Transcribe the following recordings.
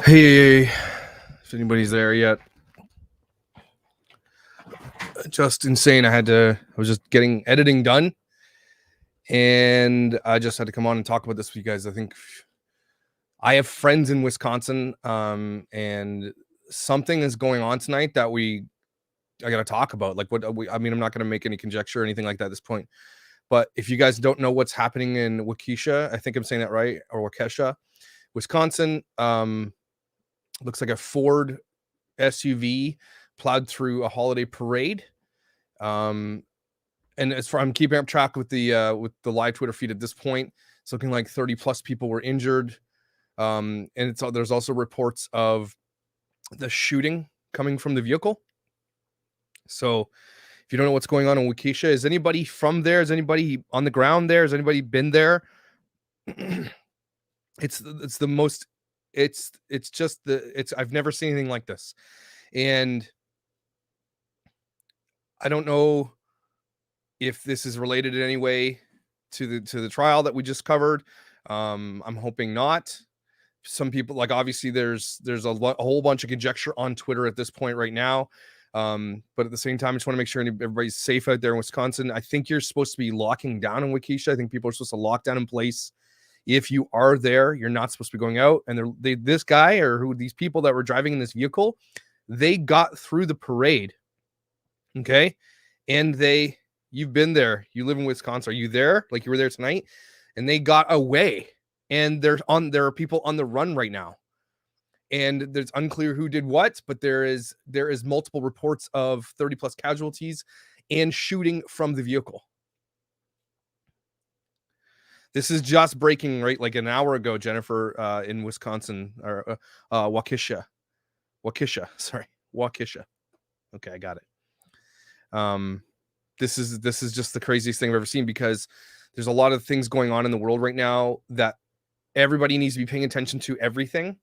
Hey, if anybody's there yet. Just insane. I was just getting editing done, and I just had to come on and talk about this with you guys. I think I have friends in Wisconsin, and something is going on tonight that I got to talk about. Like, I mean, I'm not going to make any conjecture or anything like that at this point. But if you guys don't know what's happening in Waukesha, I think I'm saying that right, or Waukesha, Wisconsin, looks like a Ford SUV plowed through a holiday parade. And as far I'm keeping up track with the live Twitter feed at this point, it's looking like 30 plus people were injured. And there's also reports of the shooting coming from the vehicle. So if you don't know what's going on in Waukesha, is anybody from there? Is anybody on the ground there? Has anybody been there? It's I've never seen anything like this. And I don't know if this is related in any way to the trial that we just covered. I'm hoping not. Some people, like, obviously there's a whole bunch of conjecture on Twitter at this point right now. But at the same time, I just want to make sure everybody's safe out there in Wisconsin. I think you're supposed to be locking down in Waukesha. I think people are supposed to lock down in place. If you are there, you're not supposed to be going out. And this guy, or these people that were driving in this vehicle, they got through the parade. Okay. And you've been there. You live in Wisconsin. Are you there? Like, you were there tonight, and they got away. And there are people on the run right now. And there's unclear who did what, but there is multiple reports of 30 plus casualties and shooting from the vehicle. This is just breaking, right? Like an hour ago, Jennifer, in Wisconsin, or Waukesha. Okay, I got it. This is just the craziest thing I've ever seen, because there's a lot of things going on in the world right now that everybody needs to be paying attention to everything.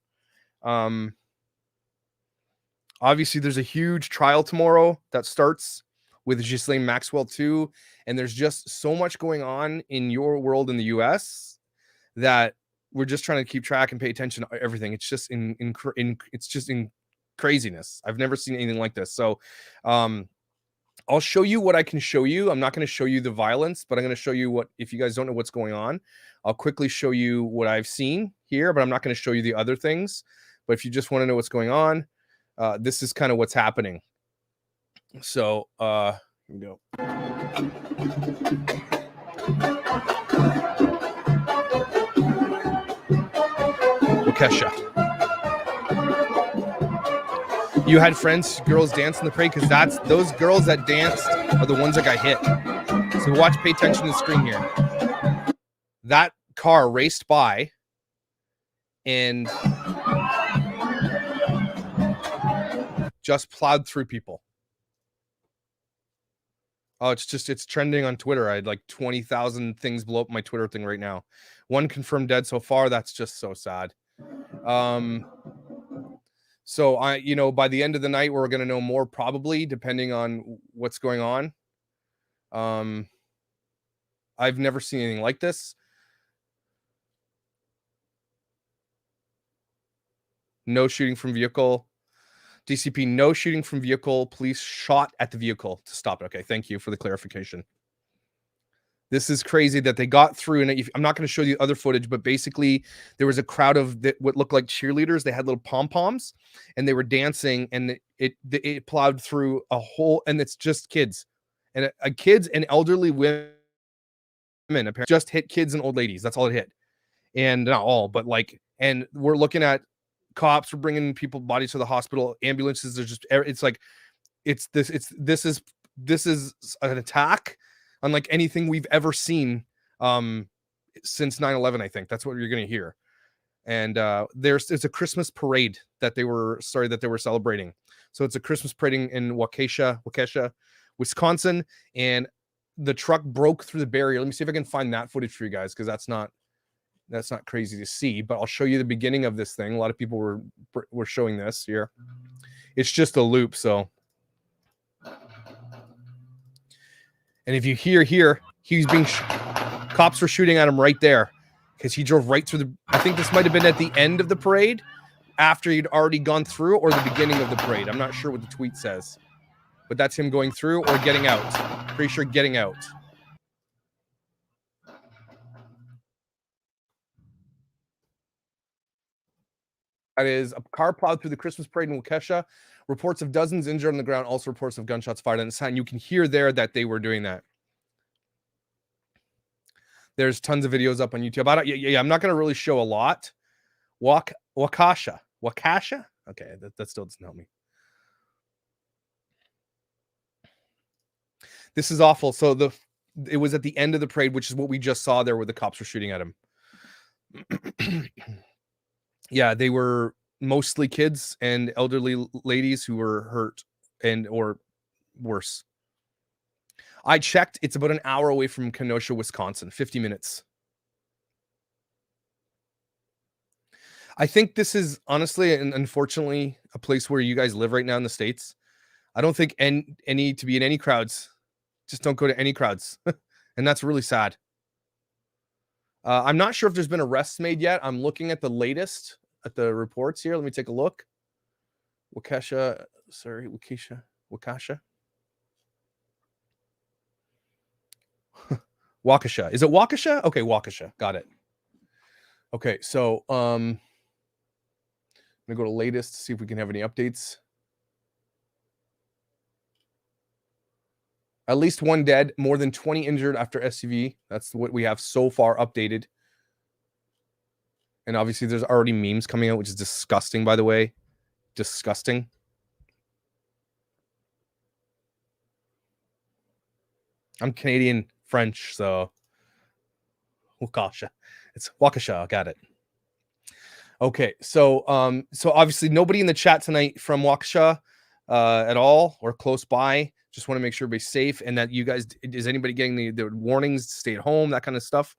Obviously there's a huge trial tomorrow that starts with Ghislaine Maxwell too. And there's just so much going on in your world in the US that we're just trying to keep track and pay attention to everything. It's just it's just in craziness. I've never seen anything like this. So, I'll show you what I can show you. I'm not going to show you the violence, but I'm going to show you if you guys don't know what's going on, I'll quickly show you what I've seen here, but I'm not going to show you the other things. But if you just want to know what's going on, this is kind of what's happening. So, here we go. Waukesha. You had friends, girls dance in the parade, because those girls that danced are the ones that got hit. So pay attention to the screen here. That car raced by and just plowed through people. Oh, it's trending on Twitter. I had like 20,000 things blow up my Twitter thing right now. One confirmed dead so far. That's just so sad. So by the end of the night, we're going to know more, probably, depending on what's going on. I've never seen anything like this. No shooting from vehicle. DCP, no shooting from vehicle. Police shot at the vehicle to stop it. Okay, thank you for the clarification. This is crazy that they got through. And I'm not going to show you other footage, but basically there was a crowd of what looked like cheerleaders. They had little pom-poms and they were dancing, and it plowed through a whole, and it's just kids and kids and elderly women. Apparently just hit kids and old ladies. That's all it hit. And not all, but and we're looking at cops are bringing bodies to the hospital. Ambulances are just, this is an attack unlike anything we've ever seen since 9/11. I think that's what you're going to hear. And there's a Christmas parade that they were celebrating. So it's a Christmas parade in Waukesha, Wisconsin, and the truck broke through the barrier. Let me see if I can find that footage for you guys, because that's not crazy to see, but I'll show you the beginning of this thing. A lot of people were showing this here. It's just a loop. So, and if you hear here, he's being cops were shooting at him right there because he drove right through I think this might have been at the end of the parade, after he'd already gone through or the beginning of the parade. I'm not sure what the tweet says, but that's him going through or getting out. Pretty sure getting out. That is a car plowed through the Christmas parade in Waukesha. Reports of dozens injured on the ground. Also reports of gunshots fired on the sign. You can hear there that they were doing that. There's tons of videos up on YouTube. I'm not going to really show a lot. Waukesha. Okay, that still doesn't help me. This is awful. So it was at the end of the parade, which is what we just saw there, where the cops were shooting at him. Yeah, they were mostly kids and elderly ladies who were hurt or worse. I checked. It's about an hour away from Kenosha, Wisconsin. 50 minutes. I think this is honestly and unfortunately a place where you guys live right now in the States. I don't think any to be in any crowds. Just don't go to any crowds. And that's really sad. I'm not sure if there's been arrests made yet. I'm looking at the latest at the reports here. Let me take a look. Waukesha. Waukesha. Is it Waukesha? Okay, Waukesha. Got it. Okay, so I'm gonna go to latest, see if we can have any updates. At least one dead, more than 20 injured after SUV. That's what we have so far updated. And obviously there's already memes coming out, which is disgusting, by the way. Disgusting. I'm Canadian French, so Waukesha. It's Waukesha. Got it. Okay, so obviously nobody in the chat tonight from Waukesha at all or close by. Just want to make sure everybody's safe and that you guys, is anybody getting the warnings to stay at home, that kind of stuff?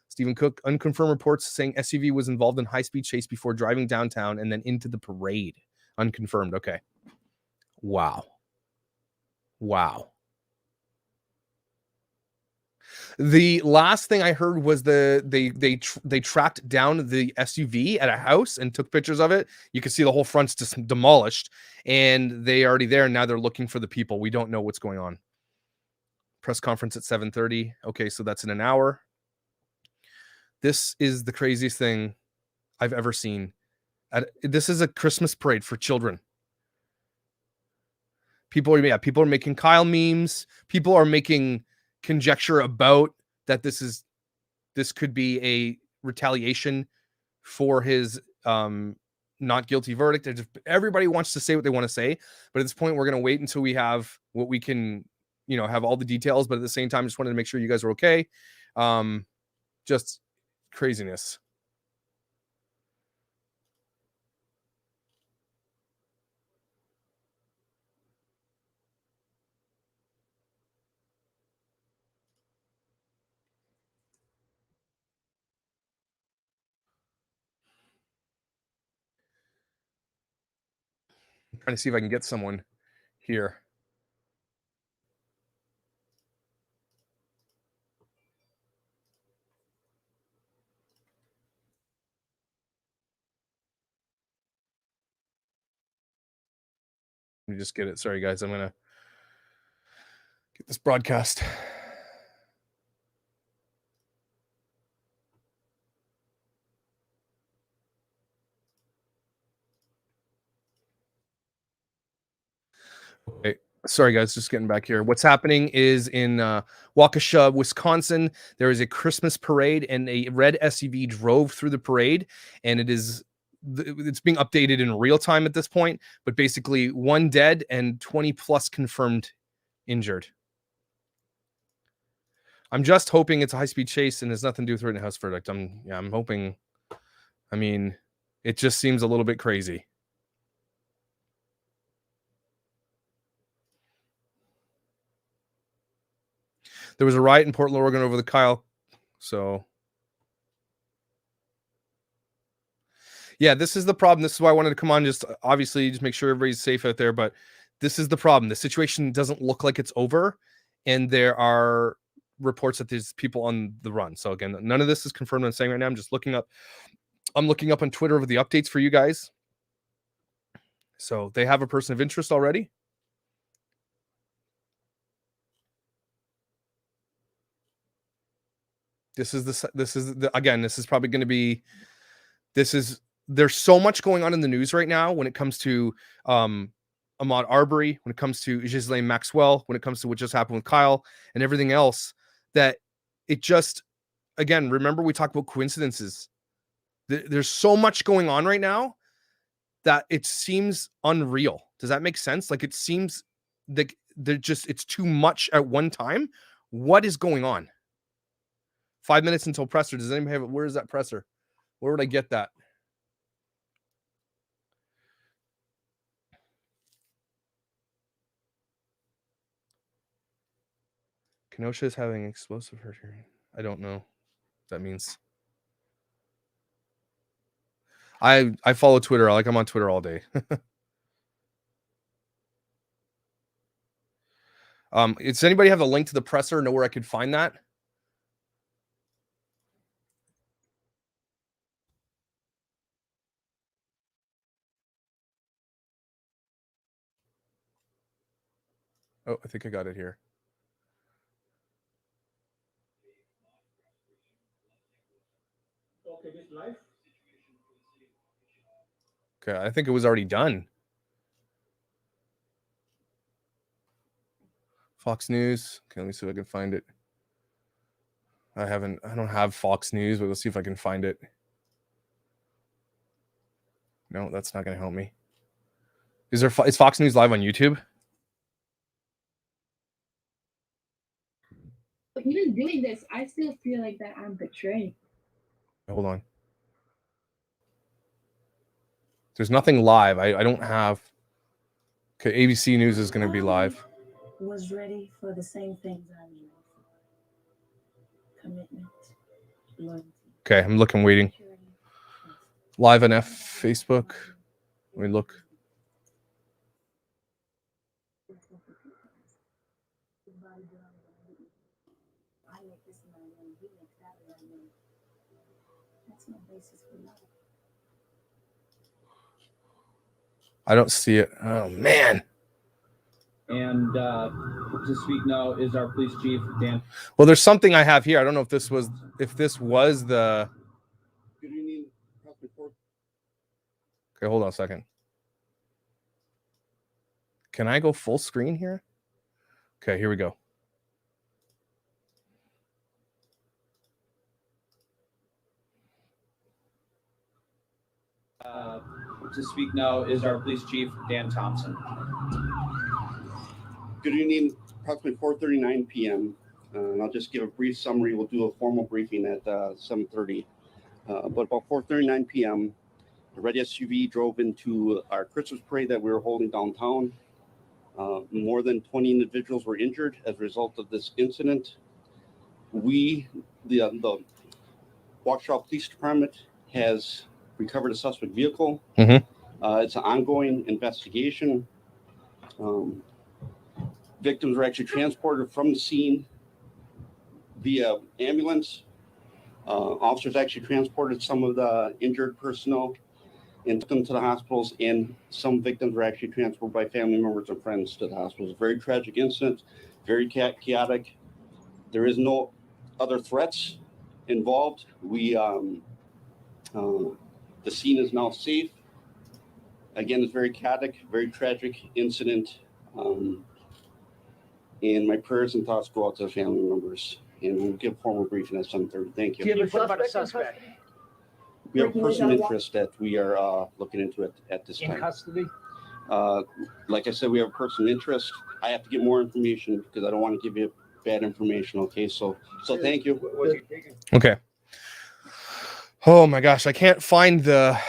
Stephen Cook, unconfirmed reports saying SUV was involved in high-speed chase before driving downtown and then into the parade. Unconfirmed. Okay. Wow. The last thing I heard was they tracked down the SUV at a house and took pictures of it. You can see the whole front's just demolished, and they already there. And now they're looking for the people. We don't know what's going on. Press conference at 7:30. Okay, so that's in an hour. This is the craziest thing I've ever seen. This is a Christmas parade for children. People are making Kyle memes. People are making conjecture about that this could be a retaliation for his not guilty verdict. Everybody wants to say what they want to say, but at this point we're going to wait until we have what we can, have all the details. But at the same time, just wanted to make sure you guys are okay. Just craziness. I'm trying to see if I can get someone here. Let me just get it. Sorry, guys. I'm going to get this broadcast. Okay. Sorry, guys, just getting back here. What's happening is in Waukesha, Wisconsin, there is a Christmas parade, and a red SUV drove through the parade, and it's being updated in real time at this point, but basically 1 dead and 20 plus confirmed injured. I'm just hoping it's a high-speed chase and has nothing to do with Rittenhouse verdict. I'm hoping. I mean, it just seems a little bit crazy. There was a riot in Portland, Oregon over the Kyle. So, yeah, this is the problem. This is why I wanted to come on. Just obviously, just make sure everybody's safe out there. But this is the problem. The situation doesn't look like it's over, and there are reports that there's people on the run. So again, none of this is confirmed. I'm saying right now. I'm just looking up. I'm looking up on Twitter over the updates for you guys. So they have a person of interest already. This is probably going to be, there's so much going on in the news right now when it comes to Ahmaud Arbery, when it comes to Ghislaine Maxwell, when it comes to what just happened with Kyle and everything else, that it just, again, remember we talked about coincidences. There's so much going on right now that it seems unreal. Does that make sense? Like, it seems like it's too much at one time. What is going on? 5 minutes until presser. Does anybody have it? Where is that presser? Where would I get that? Kenosha is having explosive hurt hearing. I don't know what that means. I follow Twitter. I'm on Twitter all day. Does anybody have the link to the presser? Know where I could find that? Oh, I think I got it here. Okay, I think it was already done. Fox News. Okay, let me see if I can find it. I don't have Fox News, but let's see if I can find it. No, that's not going to help me. Is Fox News live on YouTube? But even doing this, I still feel like that I'm betrayed. Hold on. There's nothing live. I don't have. Okay, ABC News is going to be live. Was ready for the same things I'm ready for. Commitment, loyalty. Okay, I'm looking, waiting. Live on Facebook. Let me look. I don't see it. Oh man. And to speak now is our police chief, Dan. Well, there's something I have here. I don't know if this was the. Okay, hold on a second. Can I go full screen here? Okay, here we go. To speak now is our police chief, Dan Thompson. Good evening, approximately 4:39 p.m. And I'll just give a brief summary. We'll do a formal briefing at 7:30. But about 4:39 p.m., a red SUV drove into our Christmas parade that we were holding downtown. More than 20 individuals were injured as a result of this incident. The Waukesha Police Department has recovered a suspect vehicle. Mm-hmm. It's an ongoing investigation. Victims were actually transported from the scene via ambulance. Officers actually transported some of the injured personnel and took them to the hospitals, and some victims were actually transported by family members and friends to the hospitals. A very tragic incident, very chaotic. There is no other threats involved. The scene is now safe. Again, it's very chaotic, very tragic incident. And my prayers and thoughts go out to the family members. And we'll give formal briefing at 7:30. Thank you. Do you have a about a suspect? We have a person of interest that we are looking into at this time. In custody? Like I said, we have a person of interest. I have to get more information because I don't want to give you bad information. Okay, so thank you. Okay. Oh my gosh, I can't find. I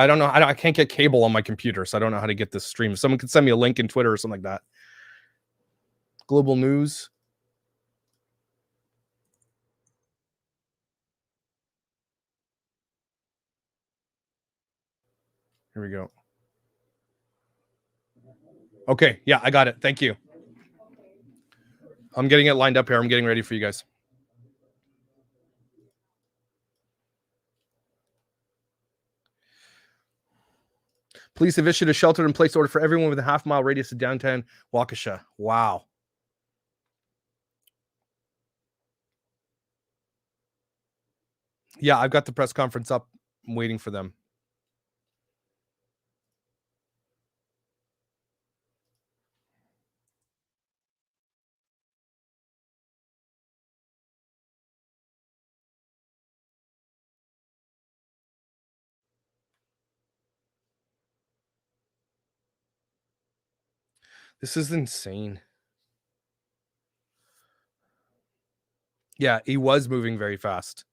don't know. I can't get cable on my computer, so I don't know how to get this stream. If someone could send me a link in Twitter or something like that. Global news. Here we go. Okay, yeah, I got it. Thank you. I'm getting it lined up here. I'm getting ready for you guys. Police have issued a shelter-in-place order for everyone with a half-mile radius of downtown Waukesha. Wow. Yeah, I've got the press conference up. I'm waiting for them. This is insane. Yeah, he was moving very fast.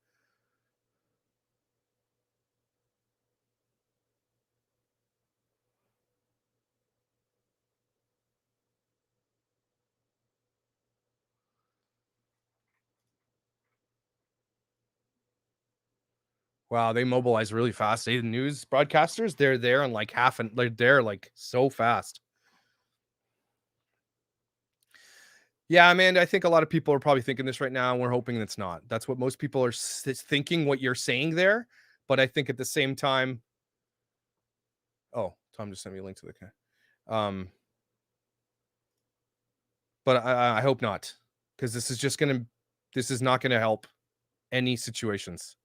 Wow, they mobilize really fast. The news broadcasters, they're there in like they're there like so fast. Yeah, Amanda, I think a lot of people are probably thinking this right now, and we're hoping it's not. That's what most people are thinking, what you're saying there. But I think at the same time, oh, Tom just sent me a link to the but I hope not, because this is not gonna help any situations.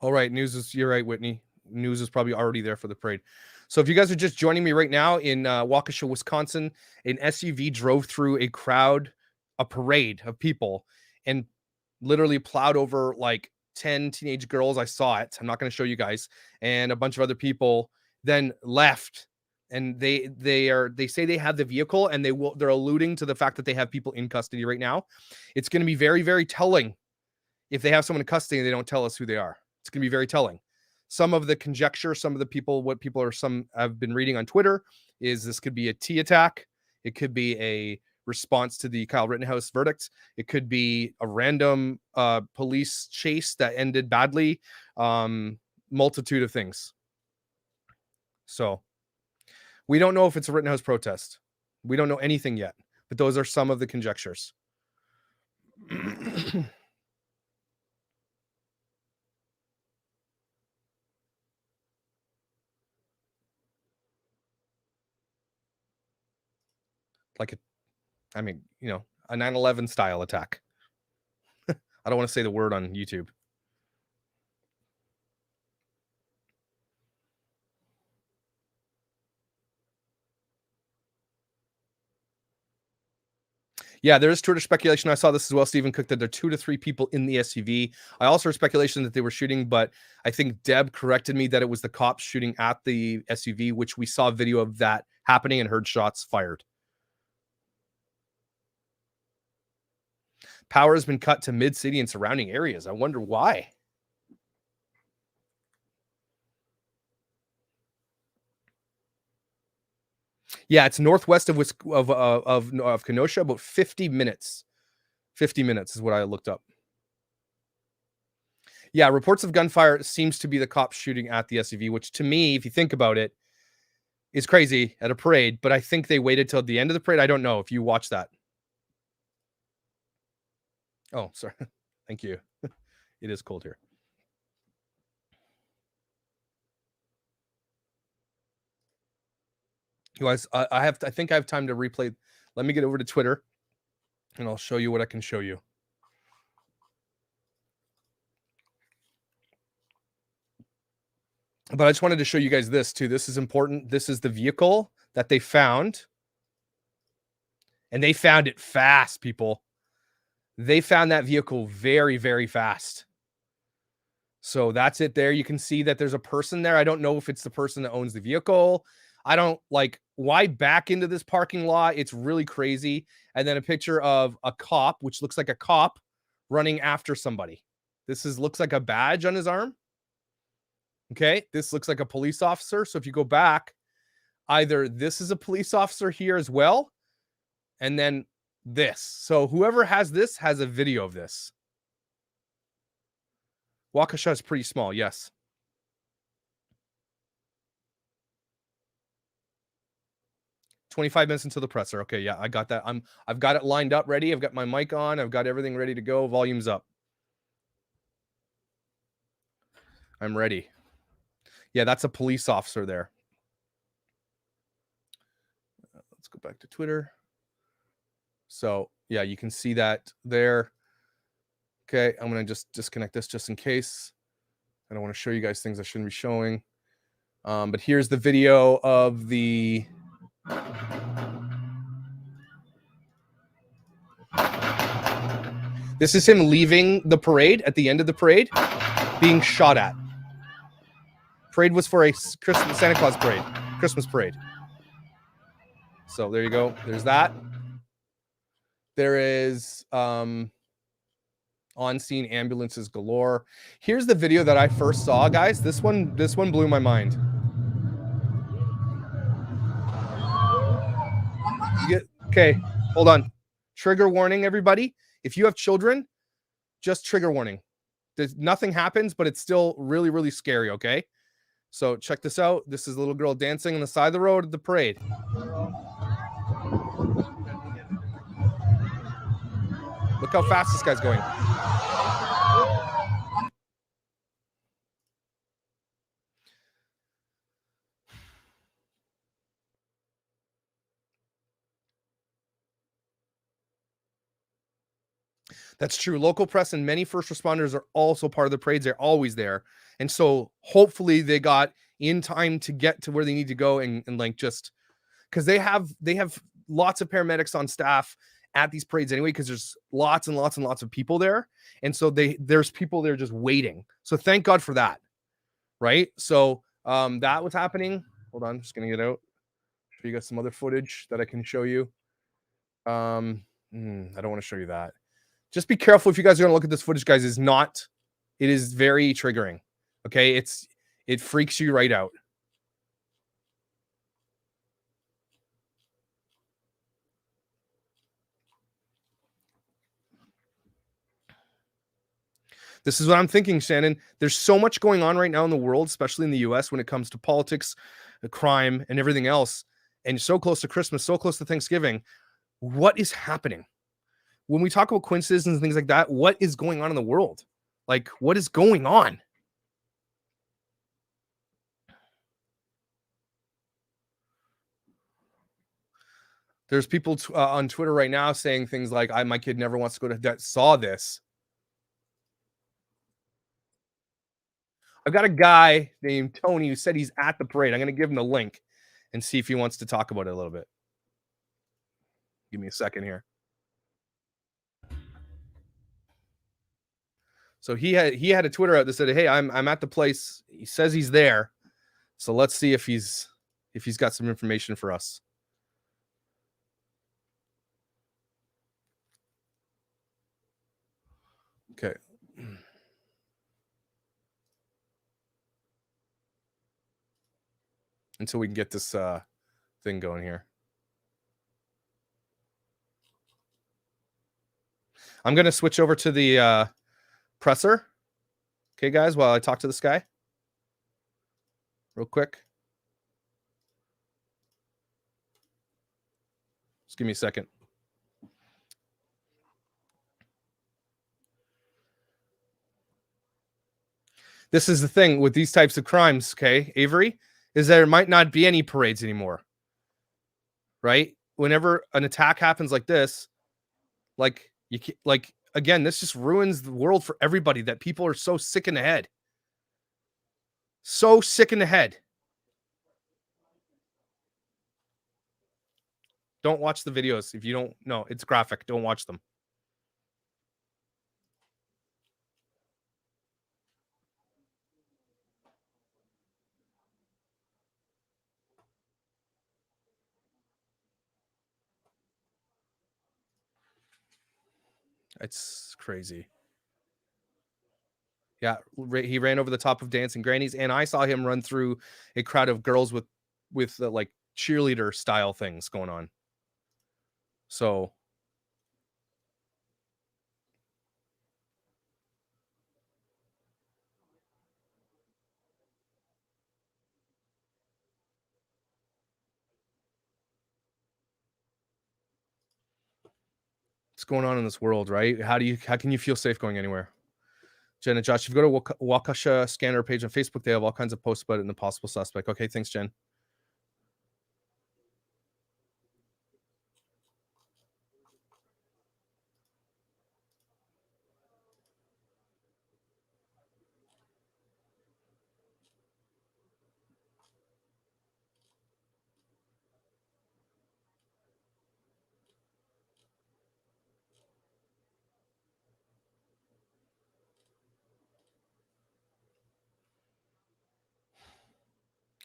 All right, you're right, Whitney. News is probably already there for the parade. So if you guys are just joining me right now in Waukesha, Wisconsin, an SUV drove through a parade of people, and literally plowed over like 10 teenage girls. I saw it. I'm not going to show you guys, and a bunch of other people then left. And they say they have the vehicle, and they're alluding to the fact that they have people in custody right now. It's going to be very, very telling if they have someone in custody and they don't tell us who they are. It's going to be very telling. Some of the conjecture, some have been reading on Twitter is this could be a T attack. It could be a response to the Kyle Rittenhouse verdict. It could be a random police chase that ended badly. Multitude of things. So we don't know if it's a Rittenhouse protest. We don't know anything yet, but those are some of the conjectures. Like a 9/11 style attack. I don't want to say the word on YouTube. Yeah, there is Twitter speculation. I saw this as well, Stephen Cook, that there are 2 to 3 people in the SUV. I also heard speculation that they were shooting, but I think Deb corrected me that it was the cops shooting at the SUV, which we saw video of that happening and heard shots fired. Power has been cut to mid-city and surrounding areas. I wonder why. Yeah, it's northwest of Kenosha, about 50 minutes. 50 minutes is what I looked up. Yeah, reports of gunfire seems to be the cops shooting at the SUV, which to me, if you think about it, is crazy at a parade. But I think they waited till the end of the parade. I don't know if you watch that. Oh, sorry. Thank you. It is cold here. You guys, I think I have time to replay. Let me get over to Twitter and I'll show you what I can show you. But I just wanted to show you guys this too. This is important. This is the vehicle that they found. And they found it fast, people. They found that vehicle very, very fast. So that's it there. You can see that there's a person there. I don't know if it's the person that owns the vehicle. I don't why back into this parking lot. It's really crazy. And then a picture of a cop, which looks like a cop running after somebody. Looks like a badge on his arm. Okay. This looks like a police officer. So if you go back, either this is a police officer here as well. And then this. So whoever has this has a video of this. Waukesha is pretty small. Yes. 25 minutes until the presser. Okay, yeah, I got that. I've got it lined up ready. I've got my mic on. I've got everything ready to go. Volume's up. I'm ready. Yeah, that's a police officer there. Let's go back to Twitter. So, yeah, you can see that there. Okay, I'm going to just disconnect this just in case. I don't want to show you guys things I shouldn't be showing. But here's the video of the... This is him leaving the parade at the end of the parade, being shot at. Parade was for a Santa Claus parade, Christmas parade. So there you go. There's that. There is on-scene ambulances galore. Here's the video that I first saw, guys. This one blew my mind. Okay, hold on. Trigger warning, everybody. If you have children, just trigger warning. Nothing happens, but it's still really, really scary, okay? So check this out. This is a little girl dancing on the side of the road at the parade. Look how fast this guy's going. That's true. Local press and many first responders are also part of the parades. They're always there. And so hopefully they got in time to get to where they need to go and like just because they have lots of paramedics on staff at these parades anyway, because there's lots and lots and lots of people there. And so there's people there just waiting. So thank God for that. Right. So that was happening. Hold on, I'm just gonna get out. Show you guys some other footage that I can show you. I don't want to show you that. Just be careful if you guys are gonna look at this footage, guys. It is very triggering. Okay, it freaks you right out. This is what I'm thinking, Shannon. There's so much going on right now in the world, especially in the US, when it comes to politics, crime, and everything else. And so close to Christmas, so close to Thanksgiving. What is happening? When we talk about coincidences and things like that, what is going on in the world? Like, what is going on? There's people on Twitter right now saying things like, my kid never wants to go to that, saw this. I've got a guy named Tony who said he's at the parade. I'm going to give him the link and see if he wants to talk about it a little bit. Give me a second here. So he had a Twitter out that said, "Hey, I'm at the place." He says he's there. So let's see if he's got some information for us. Okay. Until we can get this thing going here. I'm going to switch over to the presser. Okay, guys, while I talk to this guy. Real quick. Just give me a second. This is the thing with these types of crimes, okay, Avery, is there might not be any parades anymore. Right? Whenever an attack happens like this, again, this just ruins the world for everybody, that people are so sick in the head. So sick in the head. Don't watch the videos if you don't know. It's graphic. Don't watch them. It's crazy. Yeah, he ran over the top of dancing grannies, and I saw him run through a crowd of girls with like cheerleader style things going on. So What's going on in this world, right? How can you feel safe going anywhere? Jen and Josh, if you go to Waukesha scanner page on Facebook, they have all kinds of posts about it and the possible suspect. Okay, thanks, Jen.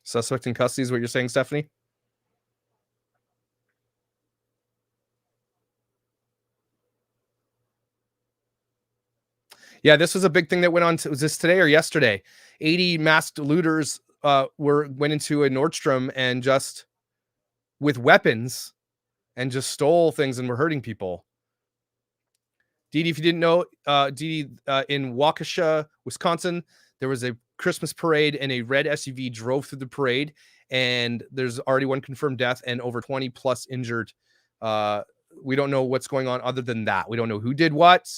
Suspect in custody is what you're saying, Stephanie? Yeah, this was a big thing that went on. Was this today or yesterday? 80 masked looters went into a Nordstrom and just with weapons and just stole things and were hurting people. Dee, if you didn't know, in Waukesha, Wisconsin, there was a Christmas parade and a red SUV drove through the parade, and there's already one confirmed death and over 20 plus injured. We don't know what's going on other than that. We don't know who did what.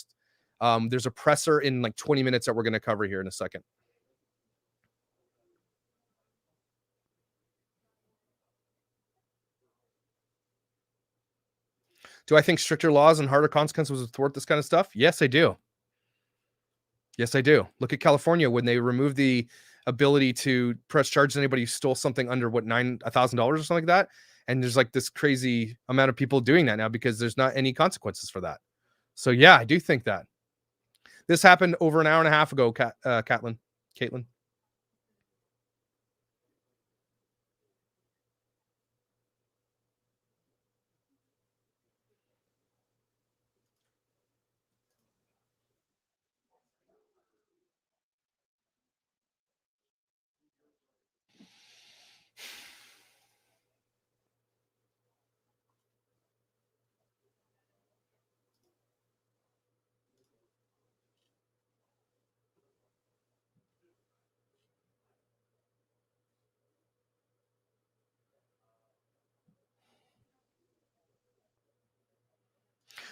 There's a presser in like 20 minutes that we're going to cover here in a second. Do I think stricter laws and harder consequences would thwart this kind of stuff? Yes, I do. Yes, I do. Look at California when they removed the ability to press charges anybody who stole something under $1,000 or something like that. And there's like this crazy amount of people doing that now because there's not any consequences for that. So yeah, I do think that. This happened over an hour and a half ago, Caitlin.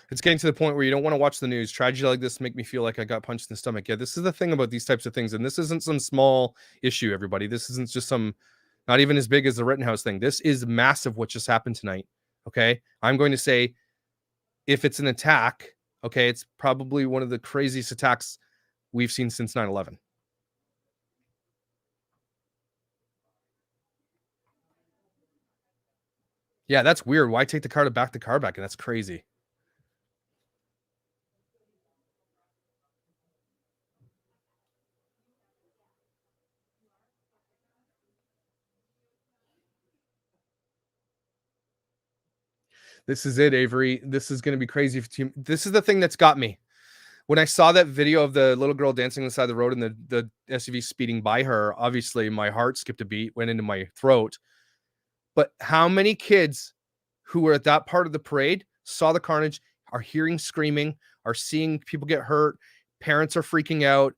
It's getting to the point where you don't want to watch the news. Tragedy like this make me feel like I got punched in the stomach. Yeah, this is the thing about these types of things. And this isn't some small issue, everybody. This isn't just not even as big as the Rittenhouse thing. This is massive what just happened tonight. Okay. I'm going to say if it's an attack, okay, it's probably one of the craziest attacks we've seen since 9/11. Yeah, that's weird. Why take the car back? And that's crazy. This is it, Avery. This is going to be crazy. This is the thing that's got me. When I saw that video of the little girl dancing on the side of the road and the SUV speeding by her, obviously my heart skipped a beat, went into my throat. But how many kids who were at that part of the parade saw the carnage, are hearing screaming, are seeing people get hurt, parents are freaking out.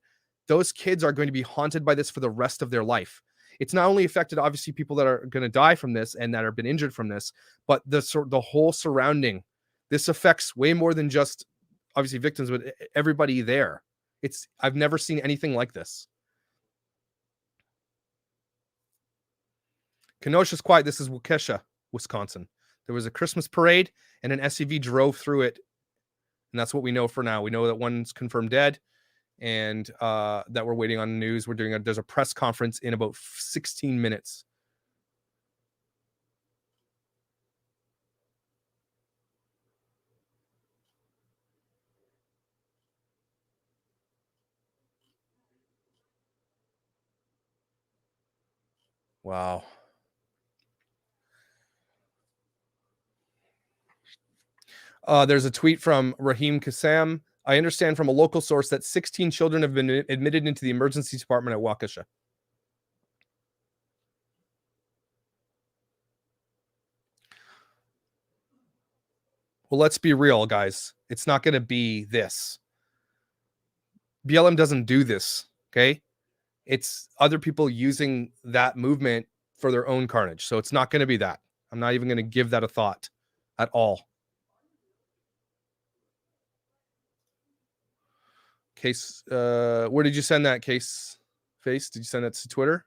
Those kids are going to be haunted by this for the rest of their life. It's not only affected, obviously, people that are going to die from this and that have been injured from this, but the whole surrounding. This affects way more than just obviously victims, but everybody there. I've never seen anything like this. Kenosha's quiet. This is Waukesha, Wisconsin. There was a Christmas parade and an SUV drove through it. And that's what we know for now. We know that one's confirmed dead and that we're waiting on the news. There's a press conference in about 16 minutes. Wow. There's a tweet from Raheem Kassam. I understand from a local source that 16 children have been admitted into the emergency department at Waukesha. Well, let's be real, guys. It's not going to be this. BLM doesn't do this, okay? It's other people using that movement for their own carnage. So it's not going to be that. I'm not even going to give that a thought at all. Case, where did you send that case? Face? Did you send that to Twitter?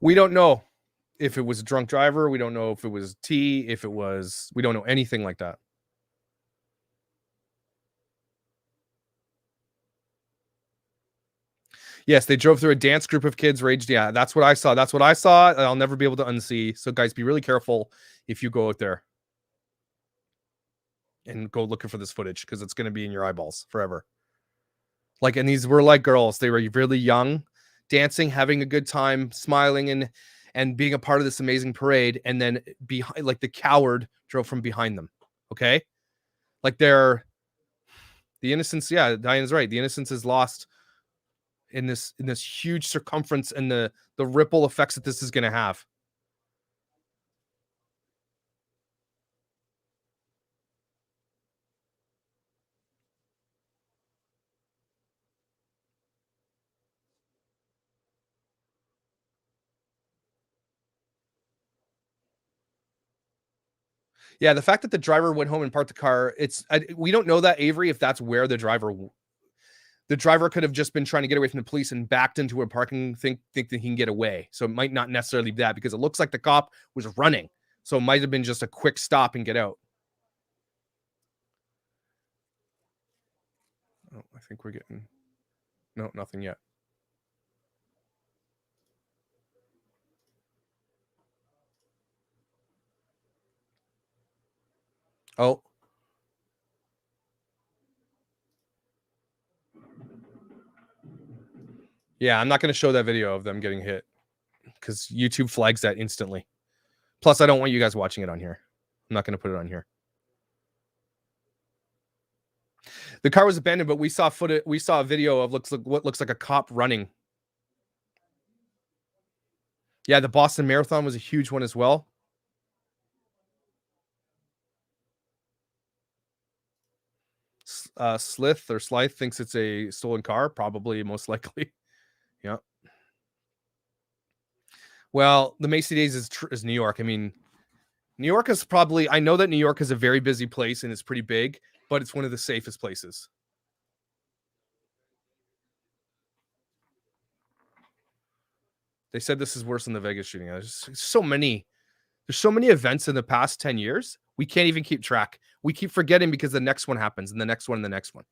We don't know if it was a drunk driver. We don't know if it was T, if it was, we don't know anything like that. Yes, they drove through a dance group of kids raged. Yeah, that's what I saw. That's what I saw. I'll never be able to unsee. So guys, be really careful if you go out there and go looking for this footage, because it's going to be in your eyeballs forever. Like, and these were like girls. They were really young, dancing, having a good time, smiling and being a part of this amazing parade. And then behind, like, the coward drove from behind them. Okay. Like, the innocence. Yeah. Diane's right. The innocence is lost in this huge circumference and the ripple effects that this is going to have. Yeah, the fact that the driver went home and parked the car, we don't know that, Avery, if that's where the driver could have just been trying to get away from the police and backed into a parking, think that he can get away. So it might not necessarily be that, because it looks like the cop was running. So it might have been just a quick stop and get out. Oh, I think we're getting, no, nothing yet. Oh. Yeah, I'm not going to show that video of them getting hit, because YouTube flags that instantly. Plus, I don't want you guys watching it on here. I'm not going to put it on here. The car was abandoned, but we saw footage. We saw a video of what looks like a cop running. Yeah, the Boston Marathon was a huge one as well. Slythe thinks it's a stolen car, probably, most likely. Yeah. Well, the Macy Days is New York. I mean, New York is probably, I know that New York is a very busy place and it's pretty big, but it's one of the safest places. They said this is worse than the Vegas shooting. There's so many events in the past 10 years. We can't even keep track. We keep forgetting because the next one happens and the next one and the next one.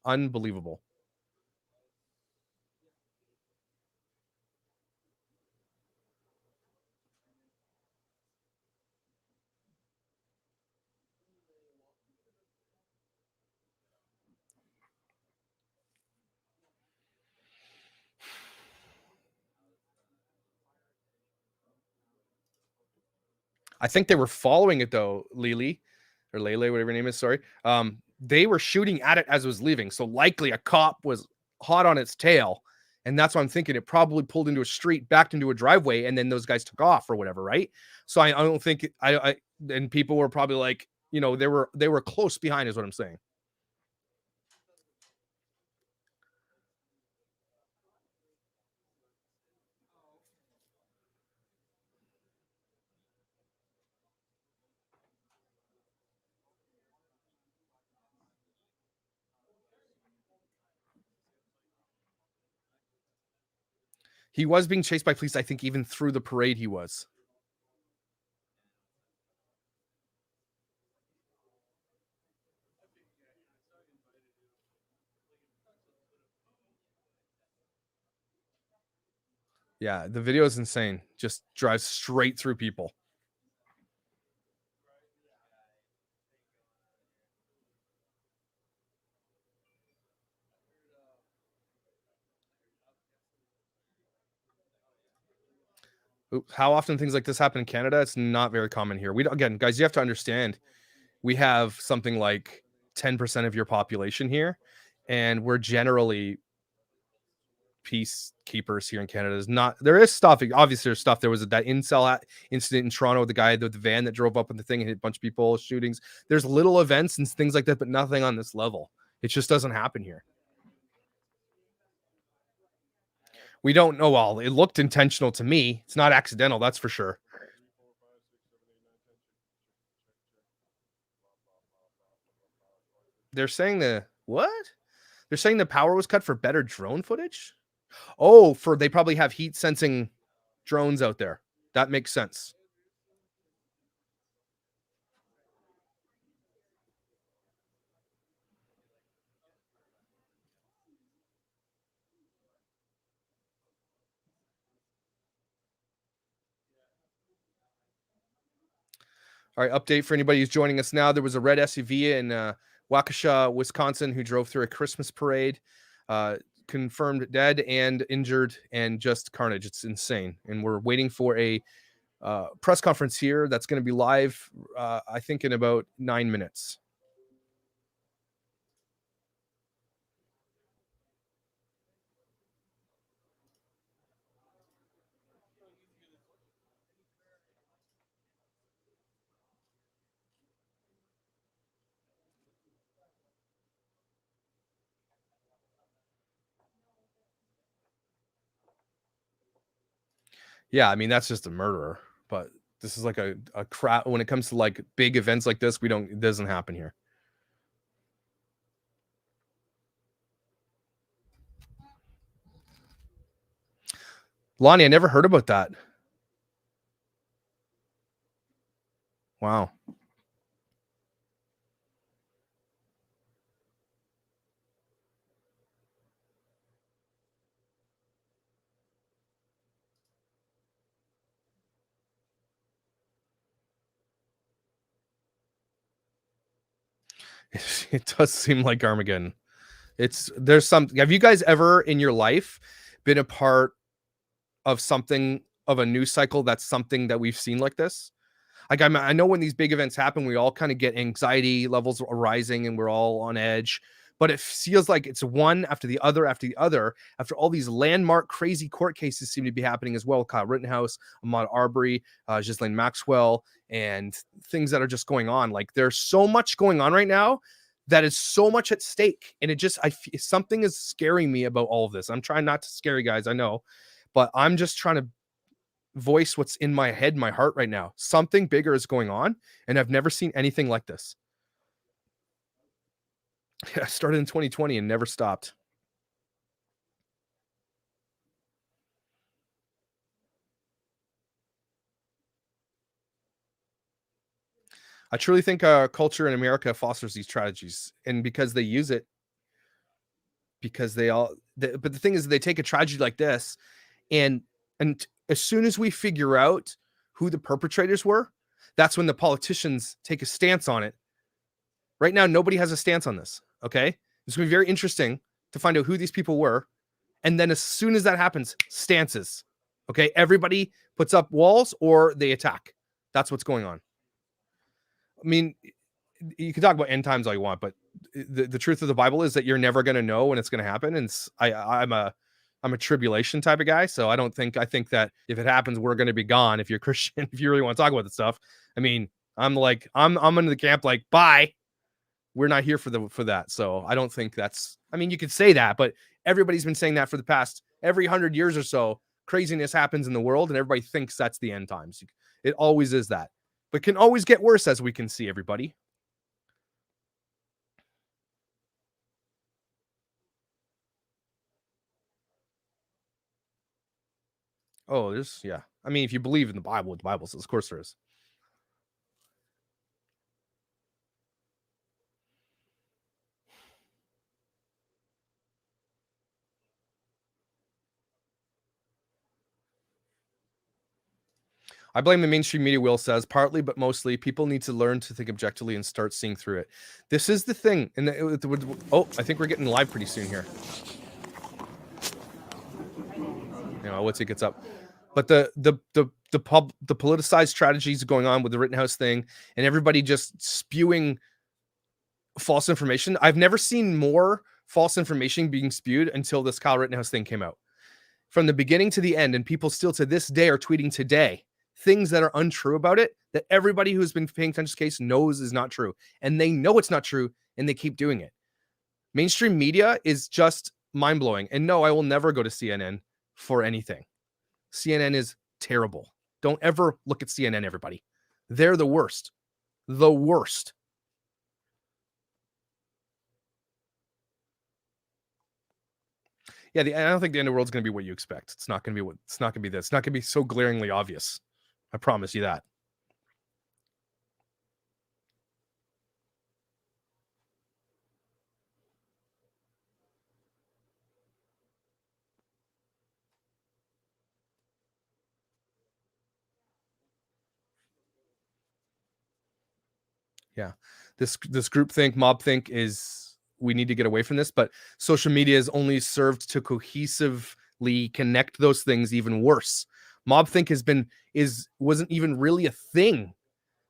Unbelievable. I think they were following it though, Lele, whatever your name is. Sorry. They were shooting at it as it was leaving. So likely a cop was hot on its tail. And that's what I'm thinking. It probably pulled into a street, backed into a driveway, and then those guys took off or whatever, right? So I don't think and people were probably like, they were close behind is what I'm saying. He was being chased by police, I think, even through the parade he was. Yeah, the video is insane. Just drives straight through people. How often things like this happen in Canada? It's not very common here. Again, guys, you have to understand, we have something like 10% of your population here, and we're generally peacekeepers here in Canada. There is stuff. Obviously, there's stuff. There was that incel incident in Toronto with the guy with the van that drove up on the thing and hit a bunch of people, shootings. There's little events and things like that, but nothing on this level. It just doesn't happen here. We don't know. Well, it looked intentional to me. It's not accidental, that's for sure. They're saying what? They're saying the power was cut for better drone footage? Oh, they probably have heat sensing drones out there. That makes sense. All right, update for anybody who's joining us now. There was a red SUV in Waukesha, Wisconsin, who drove through a Christmas parade. Confirmed dead and injured and just carnage. It's insane. And we're waiting for a press conference here that's going to be live, I think, in about 9 minutes. Yeah, I mean, that's just a murderer. But this is like a crap. When it comes to like big events like this, it doesn't happen here. Lonnie, I never heard about that. Wow. It does seem like Armageddon. Have you guys ever in your life been a part of something of a news cycle that's something that we've seen like this? Like I know when these big events happen, we all kind of get anxiety levels rising and we're all on edge, but it feels like it's one after the other after all these landmark crazy court cases seem to be happening as well. Kyle Rittenhouse, Ahmaud Arbery, Ghislaine Maxwell, and things that are just going on. Like there's so much going on right now that is so much at stake. And something is scaring me about all of this. I'm trying not to scare you guys, I know, but I'm just trying to voice what's in my head, my heart right now. Something bigger is going on, and I've never seen anything like this. I started in 2020 and never stopped. I truly think our culture in America fosters these tragedies, and because they use it, but the thing is, they take a tragedy like this, and as soon as we figure out who the perpetrators were, that's when the politicians take a stance on it. Right now, nobody has a stance on this. Okay, it's going to be very interesting to find out who these people were, and then as soon as that happens, stances. Okay, everybody puts up walls or they attack. That's what's going on. I mean, you can talk about end times all you want, but the truth of the Bible is that you're never going to know when it's going to happen. And I'm a tribulation type of guy, so I think that if it happens, we're going to be gone. If you're Christian, if you really want to talk about this stuff, I mean, I'm into the camp like, bye. We're not here for that. So I don't think that's. I mean, you could say that, but everybody's been saying that for the past every 100 years or so. Craziness happens in the world, and everybody thinks that's the end times. It always is that. But can always get worse, as we can see, everybody. Oh, yeah. I mean, if you believe in the Bible, what the Bible says, of course there is. I blame the mainstream media, Will says, partly, but mostly people need to learn to think objectively and start seeing through it. This is the thing. And I think we're getting live pretty soon here. Once it gets up. But the politicized strategies going on with the Rittenhouse thing and everybody just spewing false information. I've never seen more false information being spewed until this Kyle Rittenhouse thing came out. from the beginning to the end, and people still to this day are tweeting today things that are untrue about it, that everybody who's been paying attention to this case knows is not true. And they know it's not true, and they keep doing it. Mainstream media is just mind-blowing. And no, I will never go to CNN for anything. CNN is terrible. Don't ever look at CNN, everybody. They're the worst. The worst. Yeah, I don't think the end of the world is going to be what you expect. It's not going to be this. It's not going to be so glaringly obvious. I promise you that. Yeah. This groupthink, mobthink is, we need to get away from this, but social media has only served to cohesively connect those things even worse. Mobthink wasn't even really a thing.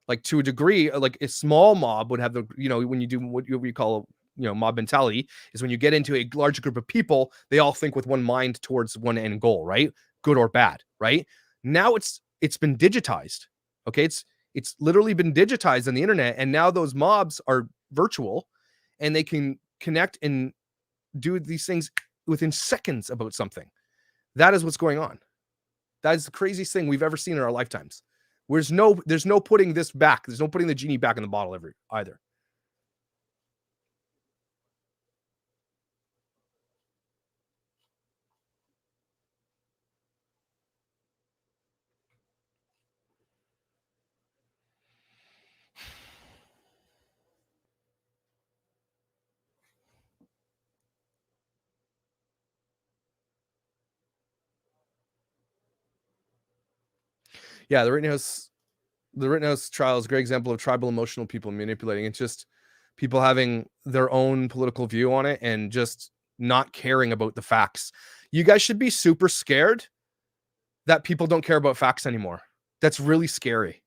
Like, to a degree, like a small mob would have the, when you do what we call, mob mentality, is when you get into a large group of people, they all think with one mind towards one end goal, right? Good or bad, right? Now it's been digitized. Okay. It's literally been digitized on the internet. And now those mobs are virtual, and they can connect and do these things within seconds about something. That is what's going on. That is the craziest thing we've ever seen in our lifetimes. There's no putting this back. There's no putting the genie back in the bottle either. Yeah, the Rittenhouse trial is a great example of tribal emotional people manipulating. It's just people having their own political view on it and just not caring about the facts. You guys should be super scared that people don't care about facts anymore. That's really scary.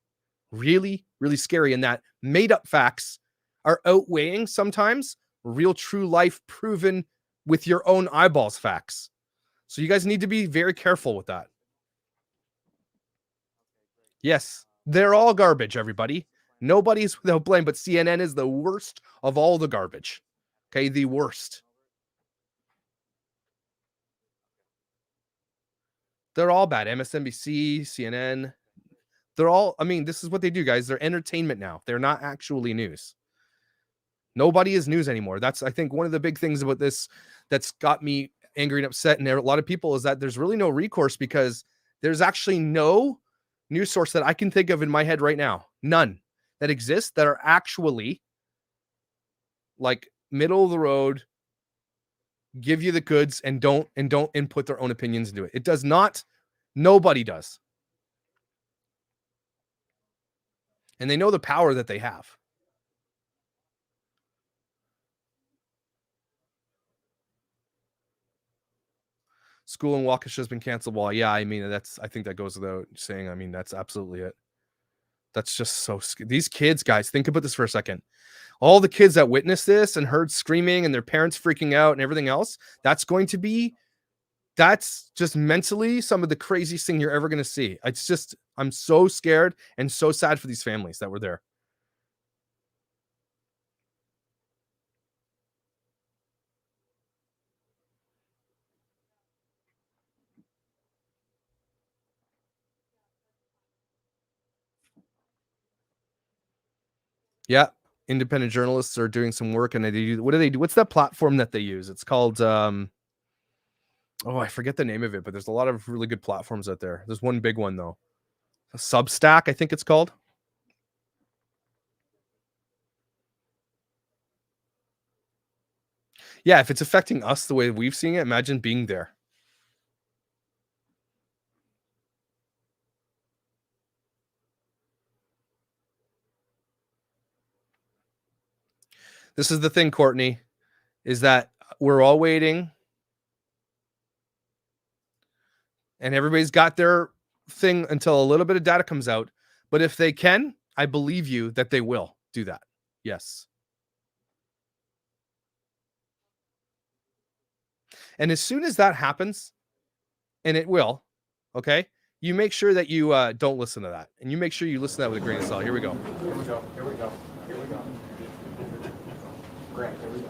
Really, really scary. And that made up facts are outweighing sometimes real, true life, proven with your own eyeballs facts. So you guys need to be very careful with that. Yes, they're all garbage, everybody. Nobody's without blame, but CNN is the worst of all the garbage. Okay, the worst. They're all bad. MSNBC, CNN. They're all, this is what they do, guys. They're entertainment now. They're not actually news. Nobody is news anymore. That's, I think, one of the big things about this that's got me angry and upset, and a lot of people, is that there's really no recourse, because there's actually no news source that I can think of in my head right now. None that exist that are actually like middle of the road, give you the goods, and don't input their own opinions into it. It does not. Nobody does. And they know the power that they have. School in Waukesha has been canceled. Well, yeah, I think that goes without saying. That's absolutely it. That's just so these kids, guys, think about this for a second. All the kids that witnessed this and heard screaming and their parents freaking out and everything else, that's just mentally some of the craziest thing you're ever going to see. I'm so scared and so sad for these families that were there. Yeah. Independent journalists are doing some work, and what do they do? What's that platform that they use? It's called, I forget the name of it, but there's a lot of really good platforms out there. There's one big one though. Substack, I think it's called. Yeah, if it's affecting us the way we've seen it, imagine being there. This is the thing, Courtney, is that we're all waiting, and everybody's got their thing until a little bit of data comes out. But if they can, I believe you that they will do that. Yes. And as soon as that happens, and it will, okay, you make sure that you don't listen to that, and you make sure you listen to that with a grain of salt. Here we go. Grant, here we go.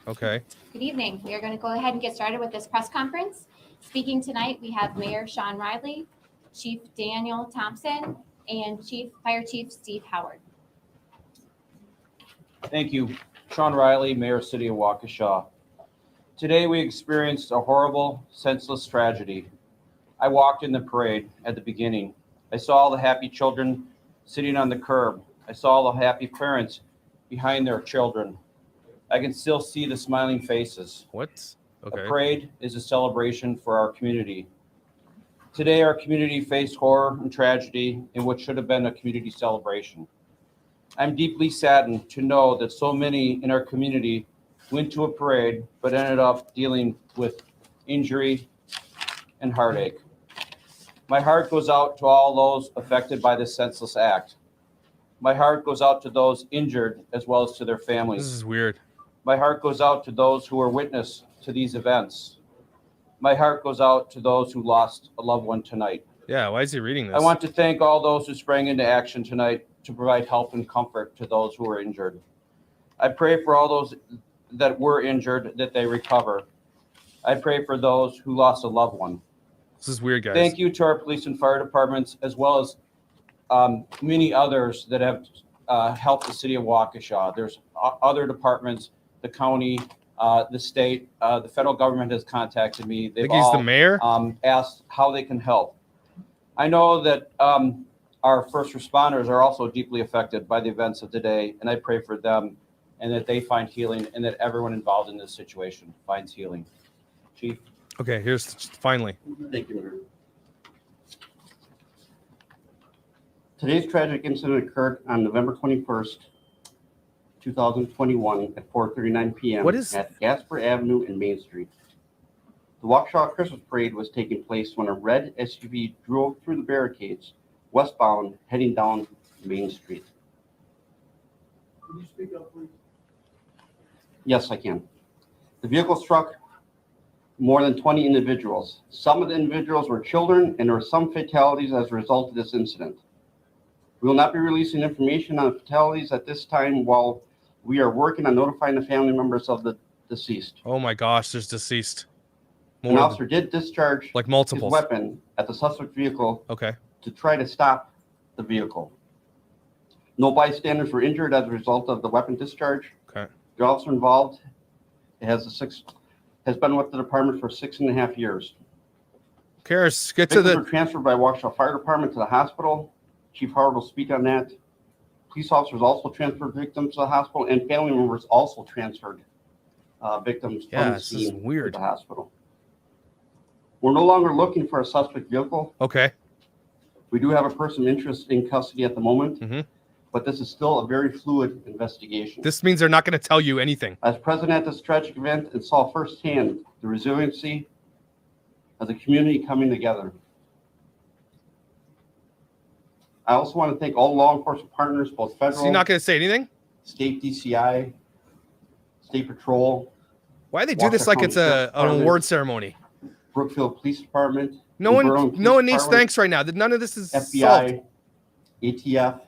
Okay. Good evening. We are going to go ahead and get started with this press conference. Speaking tonight, we have Mayor Sean Riley, Chief Daniel Thompson, and Fire Chief Steve Howard. Thank you. Sean Riley, Mayor, City of Waukesha. Today we experienced a horrible, senseless tragedy. I walked in the parade at the beginning. I saw all the happy children sitting on the curb. I saw all the happy parents behind their children. I can still see the smiling faces. What? Okay. A parade is a celebration for our community. Today, our community faced horror and tragedy in what should have been a community celebration. I'm deeply saddened to know that so many in our community went to a parade but ended up dealing with injury and heartache. My heart goes out to all those affected by this senseless act. My heart goes out to those injured as well as to their families. This is weird. My heart goes out to those who were witness to these events. My heart goes out to those who lost a loved one tonight. Yeah, why is he reading this? I want to thank all those who sprang into action tonight to provide help and comfort to those who were injured. I pray for all those that were injured that they recover. I pray for those who lost a loved one. This is weird, guys. Thank you to our police and fire departments, as well as many others that have helped the city of Waukesha. There's other departments, the county, the state, the federal government has contacted me. I They've think he's the mayor. asked how they can help. I know that our first responders are also deeply affected by the events of today, and I pray for them and that they find healing and that everyone involved in this situation finds healing. Chief. Okay, here's finally. Thank you, Mayor. Today's tragic incident occurred on November 21st, 2021 at 4:39 p.m. at Gasper Avenue and Main Street. The Waukesha Christmas Parade was taking place when a red SUV drove through the barricades westbound, heading down Main Street. Can you speak up, please? Yes, I can. The vehicle struck more than 20 individuals. Some of the individuals were children, and there were some fatalities as a result of this incident. We will not be releasing information on fatalities at this time while we are working on notifying the family members of the deceased. Oh my gosh, there's deceased. An officer did discharge like multiples. his weapon at the suspect vehicle Okay. to try to stop the vehicle. No bystanders were injured as a result of the weapon discharge. Okay. The officer involved has been with the department for 6.5 years. Cares, get to Victims the. were transferred by Waukesha Fire Department to the hospital. Chief Howard will speak on that. Police officers also transferred victims to the hospital, and family members also transferred victims from the scene to the hospital. We're no longer looking for a suspect vehicle. Okay. We do have a person of interest in custody at the moment, but this is still a very fluid investigation. This means they're not going to tell you anything. As present at this tragic event and saw firsthand the resiliency of the community coming together. I also want to thank all law enforcement partners, both federal. So you're not going to say anything? State DCI, State Patrol. Why do they do this like it's an award ceremony? Brookfield Police Department. No one needs thanks right now. None of this is FBI, ATF,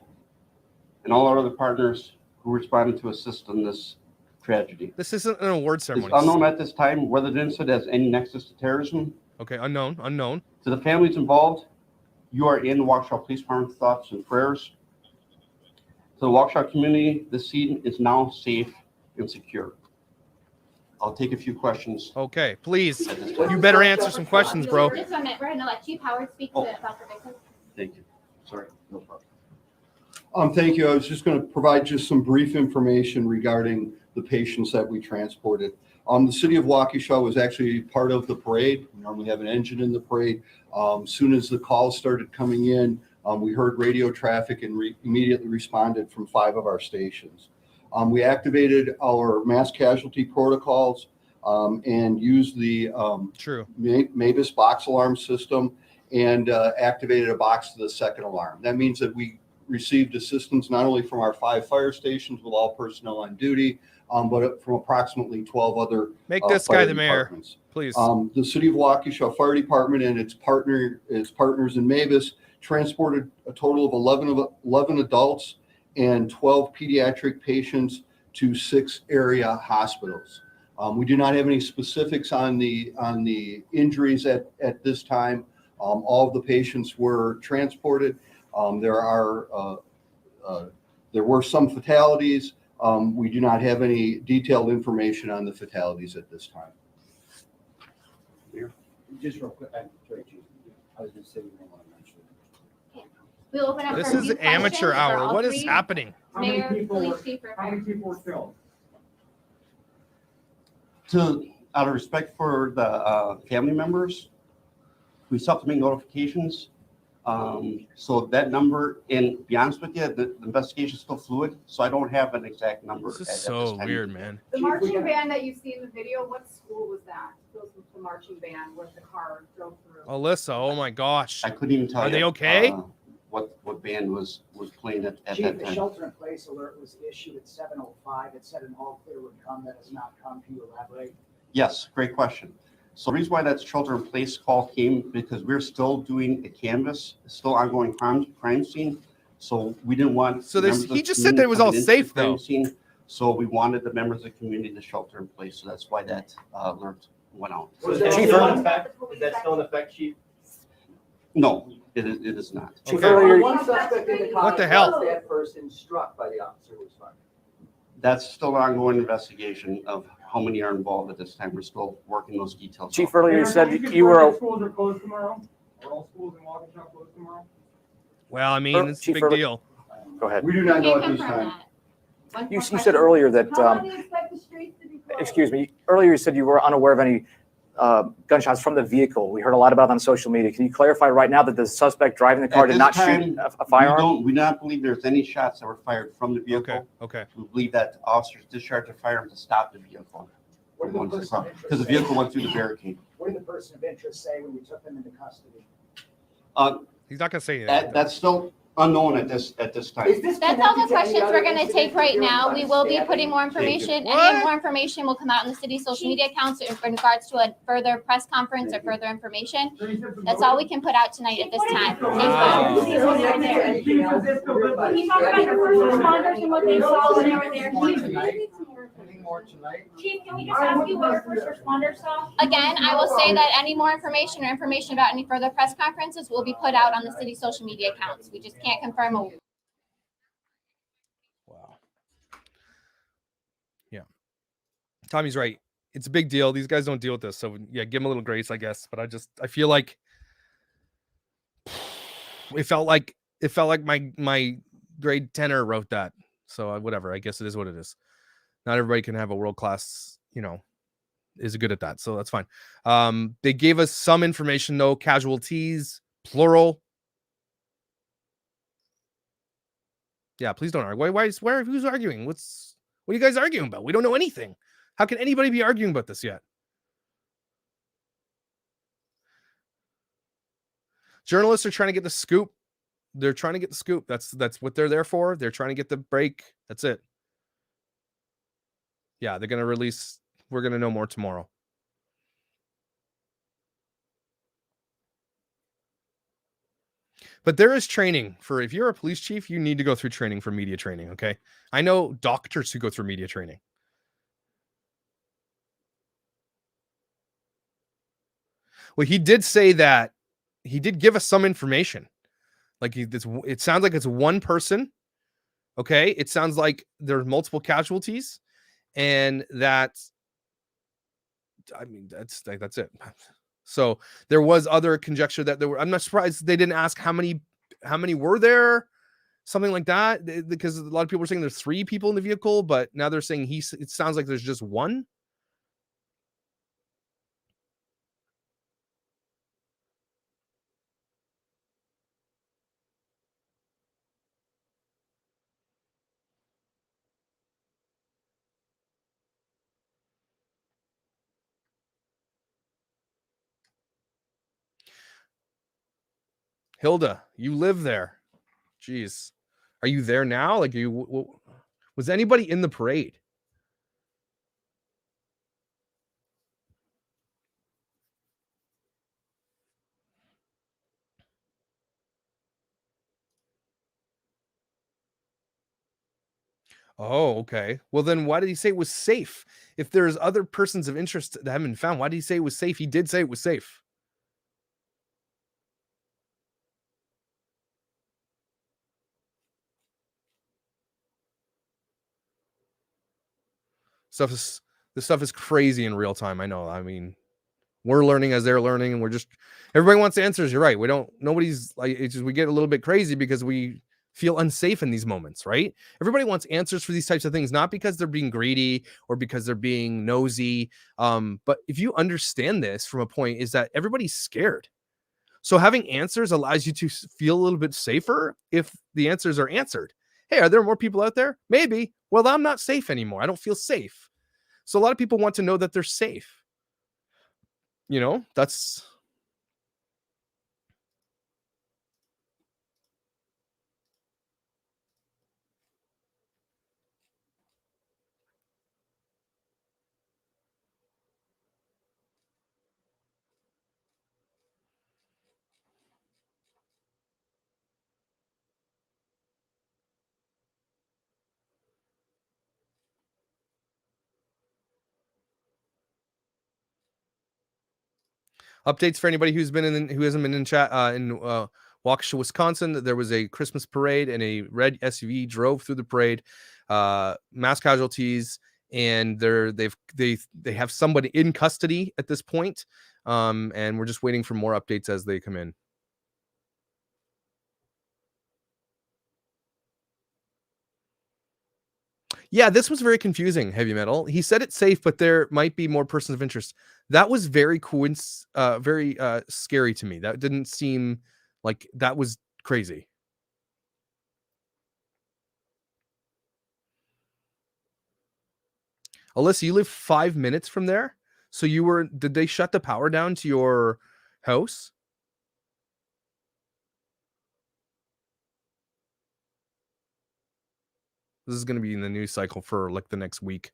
and all our other partners who responded to assist in this tragedy. This isn't an award ceremony. It's unknown at this time whether the incident has any nexus to terrorism. Okay, unknown. To the families involved, you are in the Waukesha Police Department thoughts and prayers. To the Waukesha community, the scene is now safe and secure. I'll take a few questions. Okay, please. You better answer some questions, bro. Just a minute. We're going to let Chief Howard speak about the victim. Thank you. Sorry, no problem. Thank you. I was just going to provide just some brief information regarding the patients that we transported. The city of Waukesha was actually part of the parade. We normally have an engine in the parade. Soon as the calls started coming in, we heard radio traffic and immediately responded from 5 of our stations. We activated our mass casualty protocols and used the Mavis box alarm system and activated a box to the second alarm. That means that we received assistance not only from our 5 fire stations with all personnel on duty, but from approximately 12 other Make this fire guy the mayor, departments. please. The City of Waukesha Fire Department and its partners in Mavis transported a total of 11 adults and 12 pediatric patients to 6 area hospitals. We do not have any specifics on the injuries at this time. All of the patients were transported. There were some fatalities. We do not have any detailed information on the fatalities at this time. Just real quick, I'm sorry, Chief. I was going to say we don't want to mention it. We'll open up This for a is few amateur questions for hour. all What is three. happening? Mayor, police chief, or How fire. many people were killed? Out of respect for the family members, we still have to make notifications. So that number, and to be honest with you, the investigation is still fluid, so I don't have an exact number. This is at this so time. weird, man. The Chief, we marching got- band that you see in the video, what school was that? The marching band where the car drove through. Alyssa, oh my gosh. I couldn't even tell Are you. they okay? What band was playing at Chief, that the time. shelter in place alert was issued at 7:05. It said an all clear would come. That has not come. Can you elaborate? Yes, great question. So the reason why that shelter in place call came, because we're still doing a canvas, still ongoing crime scene. So we didn't want. So members of he the just said that it was all community coming into safe, the crime though. scene. So we wanted the members of the community to shelter in place. So that's why that alert went out. So is that Chief, still in effect? Is that still in effect, Chief? No, it is not. Okay. Earlier- One suspect in the car. What the hell? was that person struck by the officer who was fired? That's still an ongoing investigation of how many are involved at this time. We're still working those details. Chief, out. earlier you said you were. Schools are closed tomorrow? Are all schools in Waukesha closed tomorrow? Well, I mean, it's a Chief, big early- deal. Go ahead. We do not know Can't at this confirm time. that. One You more said question. earlier that, How long do you expect the streets to be closed? excuse me, earlier you said you were unaware of any gunshots from the vehicle. We heard a lot about it on social media. Can you clarify right now that the suspect driving the car At did this not time, shoot a firearm? We do not believe there's any shots that were fired from the vehicle. Okay, okay. We believe that officers discharged a firearm to stop the vehicle. What did the person of Because the interest vehicle say? went through the barricade. What did the person of interest say when you took them into custody? He's not gonna say anything. That's still unknown at this time. That's all the questions we're going to take right now. We will be putting more information. What? Any more information will come out on the city social media accounts in regards to a further press conference or further information. That's all we can put out tonight at this time. Wow. Thank you. Can you talk about your first responders and what they saw when they were there? Any more tonight? Chief, can we just ask you what your first responders saw? Again, I will say that any more information or information about any further press conferences will be put out on the city social media accounts. We just can't confirm a Wow. Yeah. Tommy's right. It's a big deal. These guys don't deal with this. So yeah, give them a little grace, I guess. But I feel like it felt like my grade 10er wrote that. So whatever. I guess it is what it is. Not everybody can have a world-class, is good at that. So that's fine. They gave us some information though. Casualties, plural. Yeah, please don't argue. Who's arguing? What are you guys arguing about? We don't know anything. How can anybody be arguing about this yet? Journalists are trying to get the scoop. They're trying to get the scoop. That's what they're there for. They're trying to get the break. That's it. Yeah, they're going to release. We're going to know more tomorrow. But there is training for, if you're a police chief, you need to go through training for media training. Okay. I know doctors who go through media training. Well, he did say that he did give us some information. Like it sounds like it's one person. Okay. It sounds like there's multiple casualties and that's it. So there was other conjecture that there were, I'm not surprised they didn't ask how many were there, something like that, because a lot of people were saying there's 3 people in the vehicle, but now they're saying it sounds like there's just one. Hilda, you live there. Jeez. Are you there now? Like, was anybody in the parade? Oh, okay. Well, then why did he say it was safe? If there's other persons of interest that haven't been found, why did he say it was safe? He did say it was safe. This stuff is crazy in real time. I know. I mean, we're learning as they're learning, and everybody wants answers. You're right. Nobody's like, it's just, we get a little bit crazy because we feel unsafe in these moments, right? Everybody wants answers for these types of things, not because they're being greedy or because they're being nosy. But if you understand this from a point, is that everybody's scared. So having answers allows you to feel a little bit safer if the answers are answered. Hey, are there more people out there? Maybe. Well, I'm not safe anymore. I don't feel safe. So a lot of people want to know that they're safe. That's updates for anybody who hasn't been in chat in Waukesha, Wisconsin. There was a Christmas parade and a red SUV drove through the parade. Mass casualties, and they have somebody in custody at this point. And we're just waiting for more updates as they come in. Yeah, this was very confusing, Heavy Metal. He said it's safe, but there might be more persons of interest. That was very very scary to me. That didn't seem like that was crazy. Alyssa, you live 5 minutes from there? So did they shut the power down to your house? This is going to be in the news cycle for like the next week.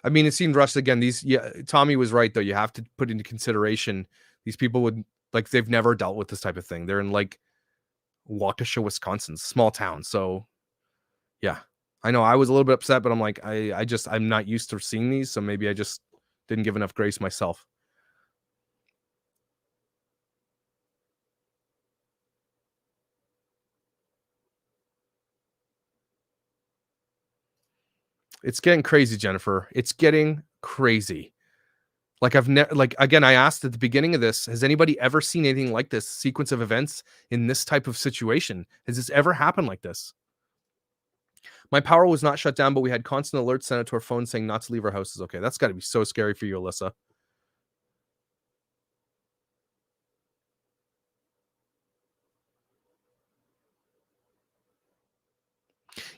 I mean, it seemed rushed again. Tommy was right though. You have to put into consideration these people they've never dealt with this type of thing. They're in like Waukesha, Wisconsin, small town. So yeah, I know I was a little bit upset, but I'm like, I'm not used to seeing these. So maybe I just didn't give enough grace myself. It's getting crazy, Jennifer. It's getting crazy. Like again, I asked at the beginning of this, has anybody ever seen anything like this sequence of events in this type of situation? Has this ever happened like this? My power was not shut down, but we had constant alerts sent out to our phone saying not to leave our houses. Okay, that's got to be so scary for you, Alyssa.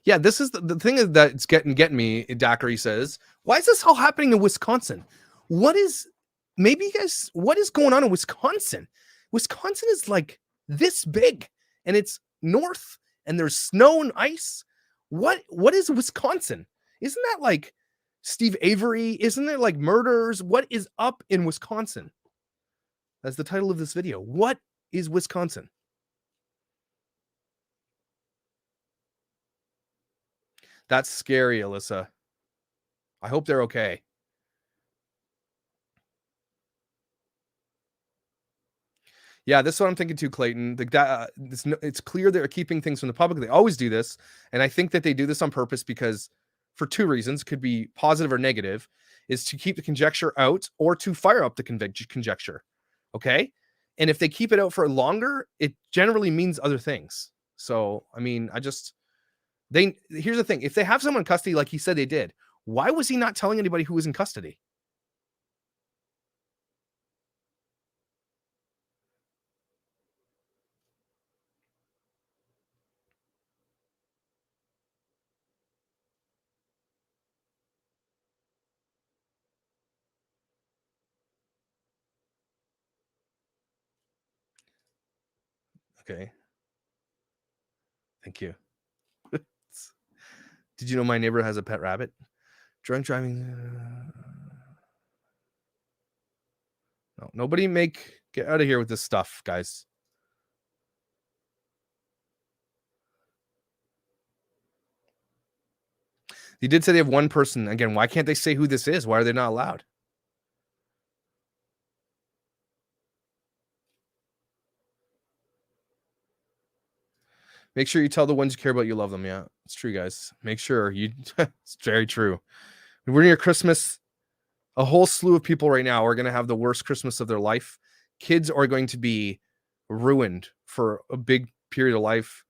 Yeah, this is the thing that's getting me. Daiquiri says, why is this all happening in Wisconsin? What is going on in Wisconsin? Wisconsin is like this big, and it's north, and there's snow and ice. What is Wisconsin? Isn't that like Steve Avery? Isn't there like murders? What is up in Wisconsin? That's the title of this video. What is Wisconsin? That's scary, Alyssa. I hope they're okay. Yeah, this is what I'm thinking too, Clayton. It's clear they're keeping things from the public. They always do this. And I think that they do this on purpose because for two reasons, could be positive or negative, is to keep the conjecture out or to fire up the conjecture. Okay? And if they keep it out for longer, it generally means other things. So, I mean, here's the thing. If they have someone in custody, like he said they did, why was he not telling anybody who was in custody? Okay. Thank you. Did you know my neighbor has a pet rabbit? Drunk driving. No, nobody get out of here with this stuff, guys. You did say they have one person. Again, why can't they say who this is? Why are they not allowed? Make sure you tell the ones you care about you love them. Yeah, it's true, guys. Make sure you. It's very true. We're near Christmas. A whole slew of people right now are going to have the worst Christmas of their life. Kids are going to be ruined for a big period of life.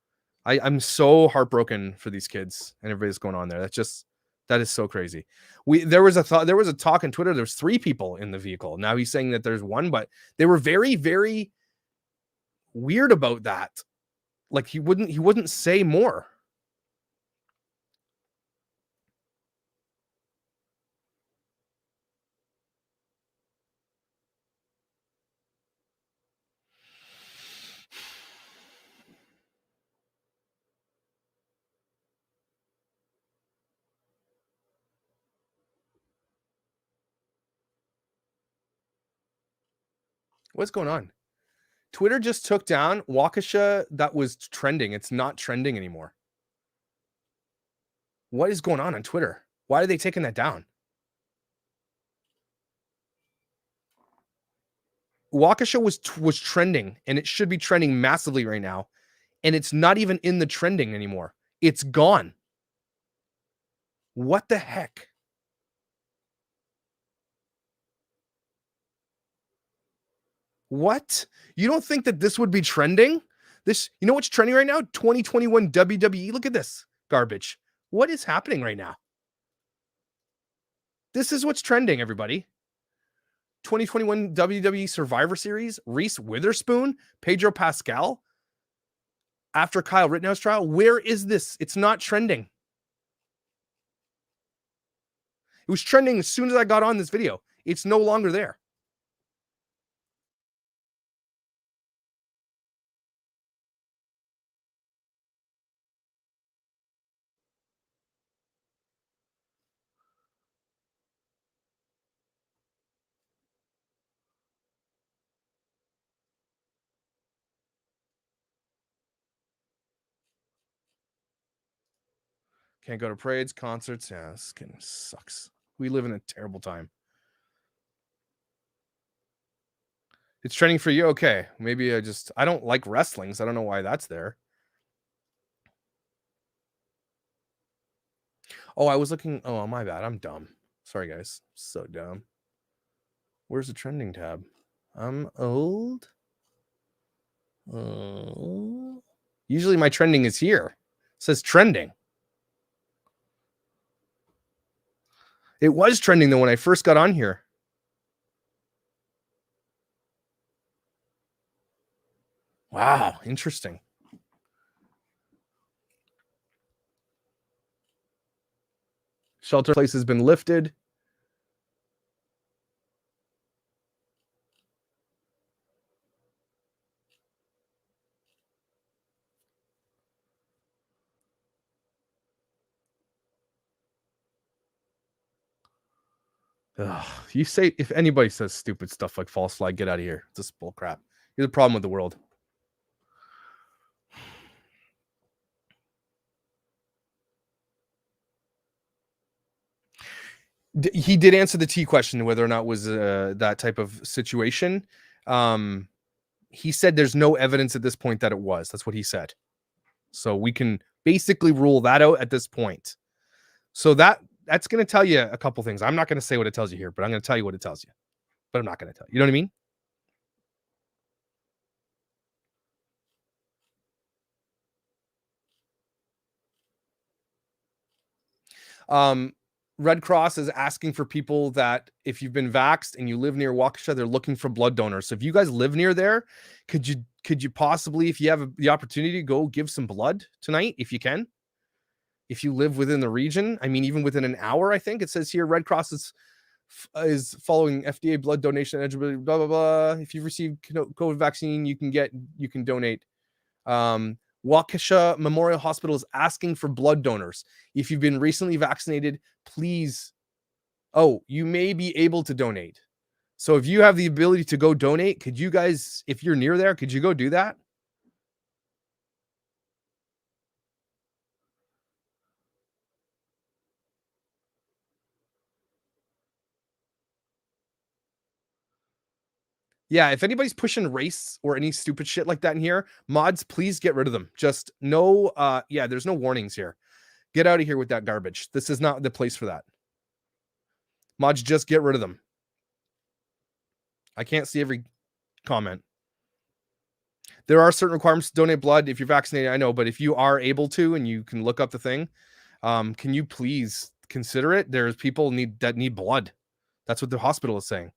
I'm so heartbroken for these kids and everybody that's going on there. That is so crazy. There was a talk on Twitter. There's 3 people in the vehicle. Now he's saying that there's 1, but they were very, very weird about that. Like he wouldn't say more. What's going on? Twitter just took down Waukesha that was trending. It's not trending anymore. What is going on Twitter? Why are they taking that down? Waukesha was trending, and it should be trending massively right now, and it's not even in the trending anymore. It's gone. What the heck? What? You don't think that this would be trending? You know what's trending right now? 2021 WWE. Look at this garbage. What is happening right now? This is what's trending, everybody. 2021 WWE Survivor Series, Reese Witherspoon, Pedro Pascal, after Kyle Rittenhouse trial. Where is this? It's not trending. It was trending as soon as I got on this video. It's no longer there. Can't go to parades, concerts. Yeah, this kind of sucks. We live in a terrible time. It's trending for you. Okay. Maybe I don't like wrestling, so I don't know why that's there. Oh, I was looking. Oh, my bad. I'm dumb. Sorry, guys. So dumb. Where's the trending tab? I'm old. Oh. Usually my trending is here. It says trending. It was trending though when I first got on here. Wow, interesting. Shelter place has been lifted. Ugh, you say if anybody says stupid stuff like false flag, get out of here. It's just bull crap. You're the problem with the world. He did answer the T question, whether or not it was that type of situation. He said there's no evidence at this point that it was. That's what he said. So we can basically rule that out at this point. So that's going to tell you a couple things. I'm not going to say what it tells you here, but I'm going to tell you what it tells you. But I'm not going to tell you. You know what I mean? Red Cross is asking for people that if you've been vaxxed and you live near Waukesha, they're looking for blood donors. So if you guys live near there, could you possibly, if you have the opportunity, go give some blood tonight if you can? If you live within the region, I mean, even within an hour, I think it says here, Red Cross is following FDA blood donation eligibility, blah, blah, blah. If you've received COVID vaccine, you can donate Waukesha Memorial Hospital is asking for blood donors. If you've been recently vaccinated, please. Oh, you may be able to donate. So if you have the ability to go donate, could you guys, if you're near there, could you go do that? Yeah, if anybody's pushing race or any stupid shit like that in here, mods, please get rid of them. Just no, yeah, there's no warnings here. Get out of here with that garbage. This is not the place for that. Mods, just get rid of them. I can't see every comment. There are certain requirements to donate blood if you're vaccinated, I know, but if you are able to and you can look up the thing, can you please consider it? There's people that need blood. That's what the hospital is saying.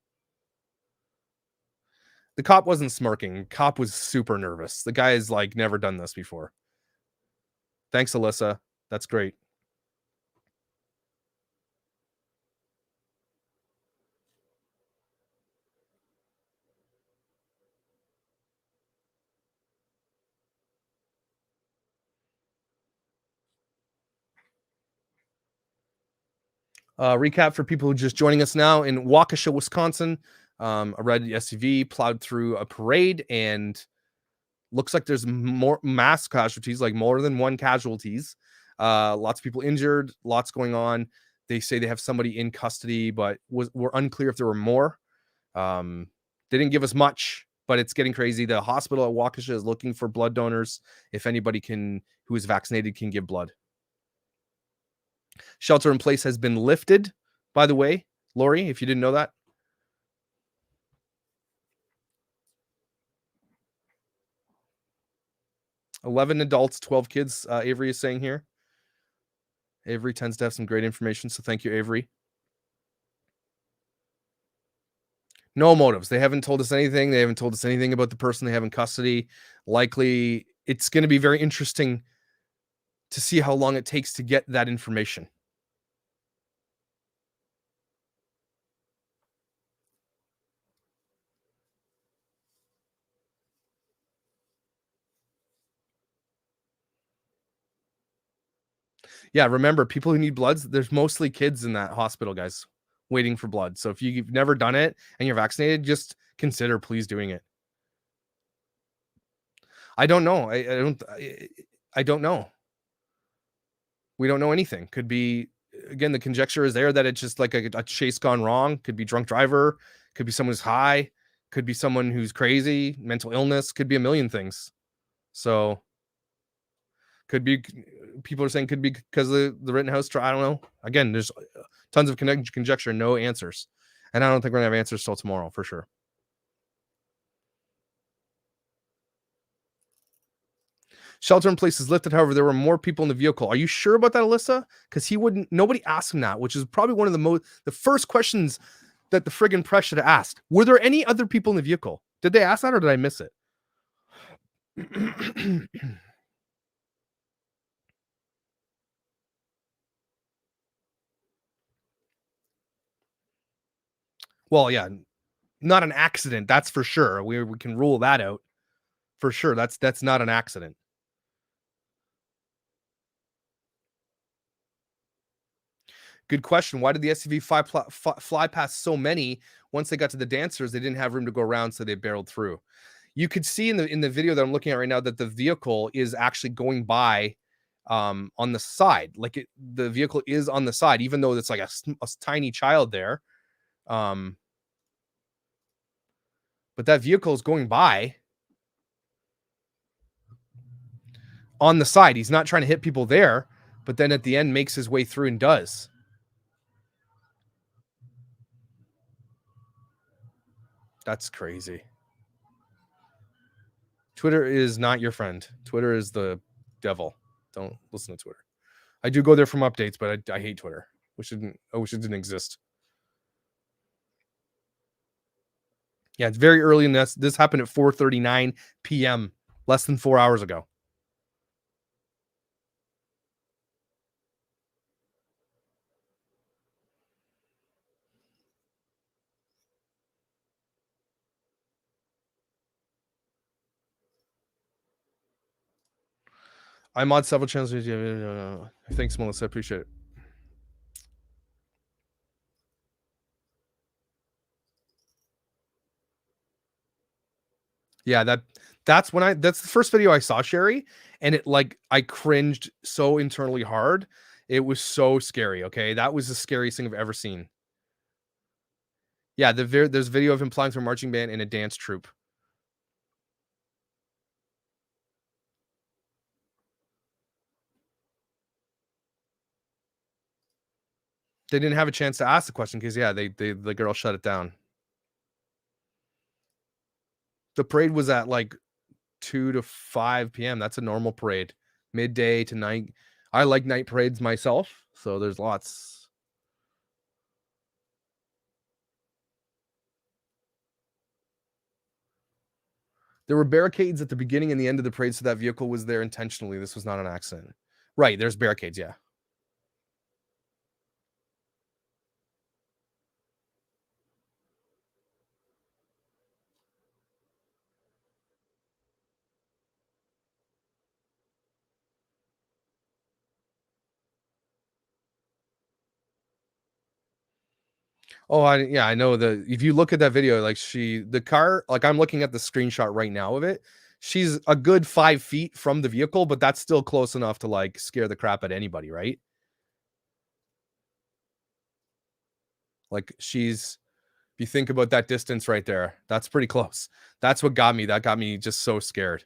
The cop wasn't smirking. Cop was super nervous. The guy has like never done this before. Thanks, Alyssa. That's great. Recap for people who are just joining us now. In Waukesha, Wisconsin, a red SUV plowed through a parade and looks like there's more mass casualties, like more than one casualties. Lots of people injured, lots going on. They say they have somebody in custody, but we're unclear if there were more. They didn't give us much, but it's getting crazy. The hospital at Waukesha is looking for blood donors. If anybody who is vaccinated can give blood. Shelter in place has been lifted, by the way, Lori, if you didn't know that. $11 adults, 12 kids, Avery is saying here. Avery tends to have some great information, so thank you, Avery. No motives. They haven't told us anything. They haven't told us anything about the person they have in custody. Likely, it's going to be very interesting to see how long it takes to get that information. Yeah, remember, people who need bloods, there's mostly kids in that hospital, guys, waiting for blood. So if you've never done it and you're vaccinated, just consider please doing it. I don't know. I don't know. We don't know anything. Could be, again, the conjecture is there that it's just like a chase gone wrong. Could be drunk driver. Could be someone who's high. Could be someone who's crazy, mental illness. Could be a million things. So could be, people are saying could be because of the Rittenhouse trial. I don't know. Again, there's tons of conjecture, no answers. And I don't think we're going to have answers till tomorrow for sure. Shelter in place is lifted. However, there were more people in the vehicle. Are you sure about that, Alyssa? Because nobody asked him that, which is probably one of the first questions that the friggin' press should have asked. Were there any other people in the vehicle? Did they ask that or did I miss it? Well, yeah, not an accident. That's for sure. We can rule that out for sure. That's not an accident. Good question. Why did the SUV fly past so many? Once they got to the dancers, they didn't have room to go around, so they barreled through. You could see in the video that I'm looking at right now that the vehicle is actually going by on the side. Like the vehicle is on the side, even though it's like a tiny child there. But that vehicle is going by on the side. He's not trying to hit people there, but then at the end makes his way through and does. That's crazy. Twitter is not your friend. Twitter is the devil. Don't listen to Twitter. I do go there from updates, but I hate Twitter. I wish it didn't exist. Yeah, it's very early in this. This happened at 4:39 p.m., less than 4 hours ago. I'm on several channels. Thanks, Melissa. Appreciate it. Yeah, that's the first video I saw, Sherry, and it like I cringed so internally hard. It was so scary. Okay, that was the scariest thing I've ever seen. Yeah, there's video of him flying through a marching band in a dance troupe. They didn't have a chance to ask the question because yeah, the girl shut it down. The parade was at like 2 to 5 p.m. That's a normal parade. Midday to night. I like night parades myself, so there's lots. There were barricades at the beginning and the end of the parade, so that vehicle was there intentionally. This was not an accident. Right, there's barricades, yeah. Oh, I know if you look at that video, like the car, like I'm looking at the screenshot right now of it. She's a good 5 feet from the vehicle, but that's still close enough to like scare the crap out of anybody, right? Like if you think about that distance right there, that's pretty close. That's what got me. That got me just so scared.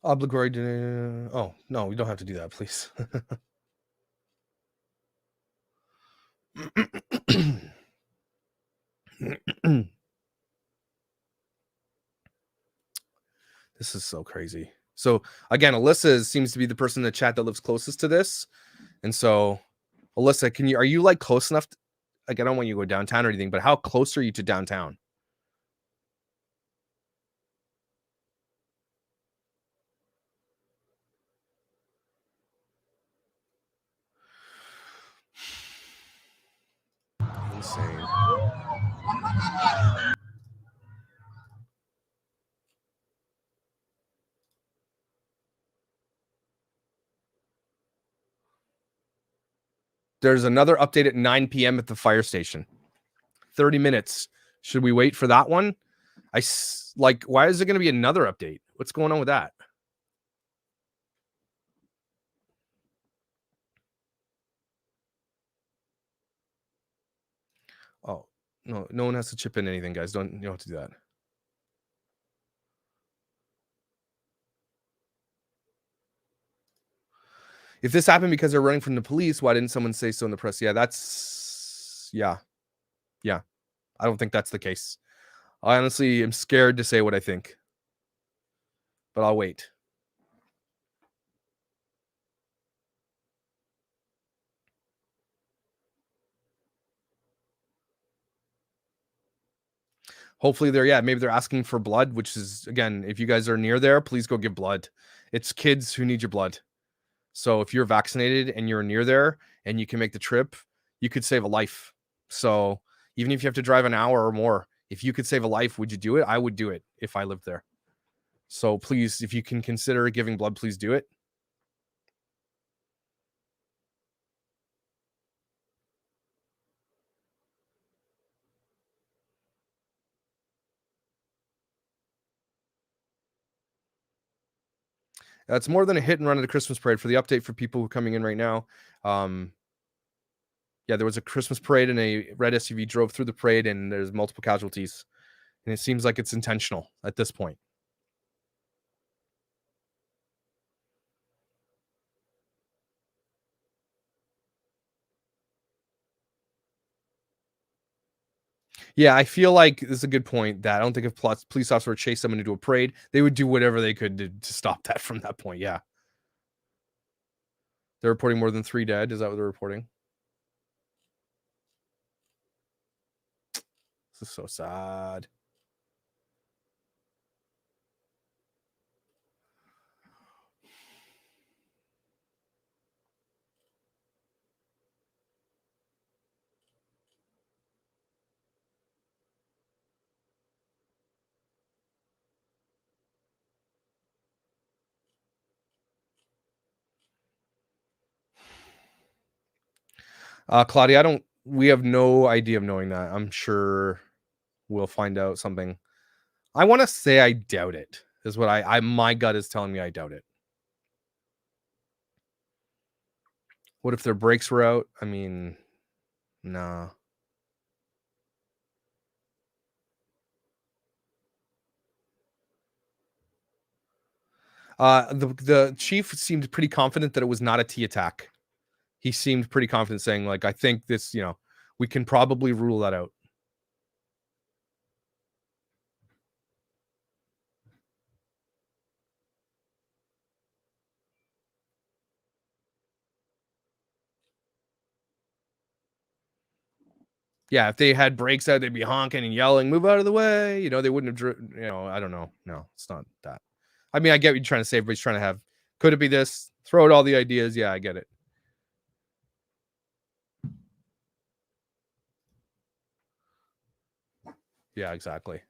Obligatory. Oh, no, we don't have to do that, please. This is so crazy. So again, Alyssa seems to be the person in the chat that lives closest to this. And so Alyssa, are you like close enough like I don't want you to go downtown or anything, but how close are you to downtown? Insane. There's another update at 9 p.m. at the fire station. 30 minutes. Should we wait for that one? Why is there going to be another update? What's going on with that? Oh, no one has to chip in anything, guys. You don't have to do that. If this happened because they're running from the police, why didn't someone say so in the press? Yeah, yeah. I don't think that's the case. I honestly am scared to say what I think, but I'll wait. Hopefully maybe they're asking for blood, which is, again, if you guys are near there, please go give blood. It's kids who need your blood. So if you're vaccinated and you're near there and you can make the trip, you could save a life. So even if you have to drive an hour or more, if you could save a life, would you do it? I would do it if I lived there. So please, if you can consider giving blood, please do it. It's more than a hit and run at a Christmas parade. For the update for people who are coming in right now, there was a Christmas parade and a red SUV drove through the parade and there's multiple casualties. And it seems like it's intentional at this point. Yeah, I feel like this is a good point that I don't think if police officer would chase someone into a parade, they would do whatever they could to stop that from that point. Yeah. They're reporting more than 3 dead. Is that what they're reporting? This is so sad. Claudia, we have no idea of knowing that. I'm sure we'll find out something. I want to say I doubt it, is what my gut is telling me I doubt it. What if their brakes were out? I mean, nah. The chief seemed pretty confident that it was not a T attack. He seemed pretty confident saying, like, I think this, we can probably rule that out. Yeah, if they had brakes out, they'd be honking and yelling, move out of the way. They wouldn't have, I don't know. No, it's not that. I mean, I get what you're trying to say. Everybody's trying to have, could it be this? Throw out all the ideas. Yeah, I get it. Yeah, exactly.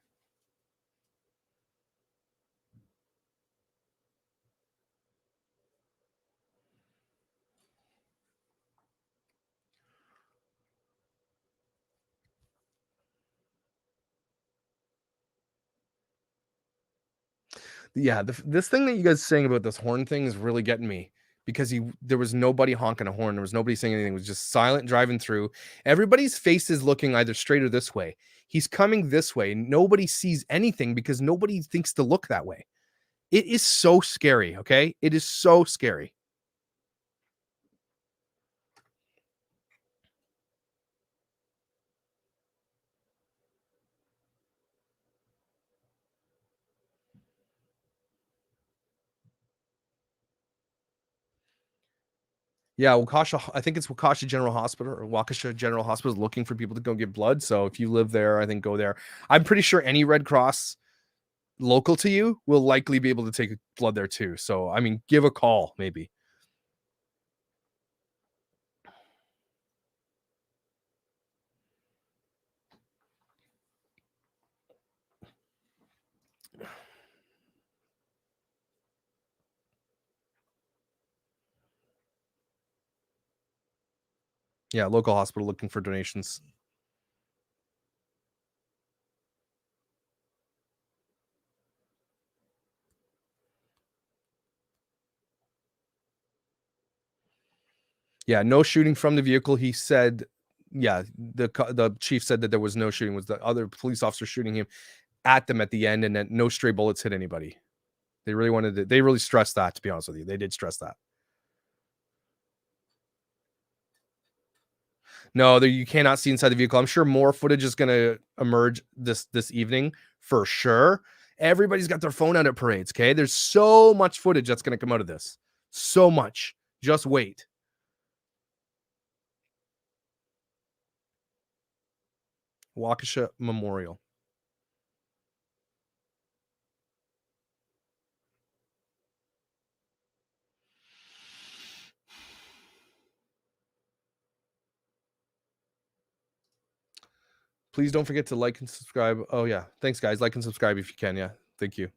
Yeah, this thing that you guys saying about this horn thing is really getting me, because there was nobody honking a horn. There was nobody saying anything. It was just silent driving through. Everybody's face is looking either straight or this way. He's coming this way. Nobody sees anything because nobody thinks to look that way. It is so scary, okay? It is so scary. Yeah, Waukesha, I think it's Waukesha General Hospital or Waukesha General Hospital is looking for people to go give blood. So if you live there, I think go there. I'm pretty sure any Red Cross local to you will likely be able to take blood there too. So, I mean, give a call maybe. Yeah, local hospital looking for donations. Yeah, no shooting from the vehicle. He said, yeah, the chief said that there was no shooting. Was the other police officer shooting him at them at the end, and that no stray bullets hit anybody. They really wanted to. They really stressed that. To be honest with you, they did stress that. No, you cannot see inside the vehicle. I'm sure more footage is going to emerge this evening for sure. Everybody's got their phone out at parades. Okay, there's so much footage that's going to come out of this. So much. Just wait. Waukesha Memorial. Please don't forget to like and subscribe. Oh, yeah. Thanks, guys. Like and subscribe if you can. Yeah. Thank you.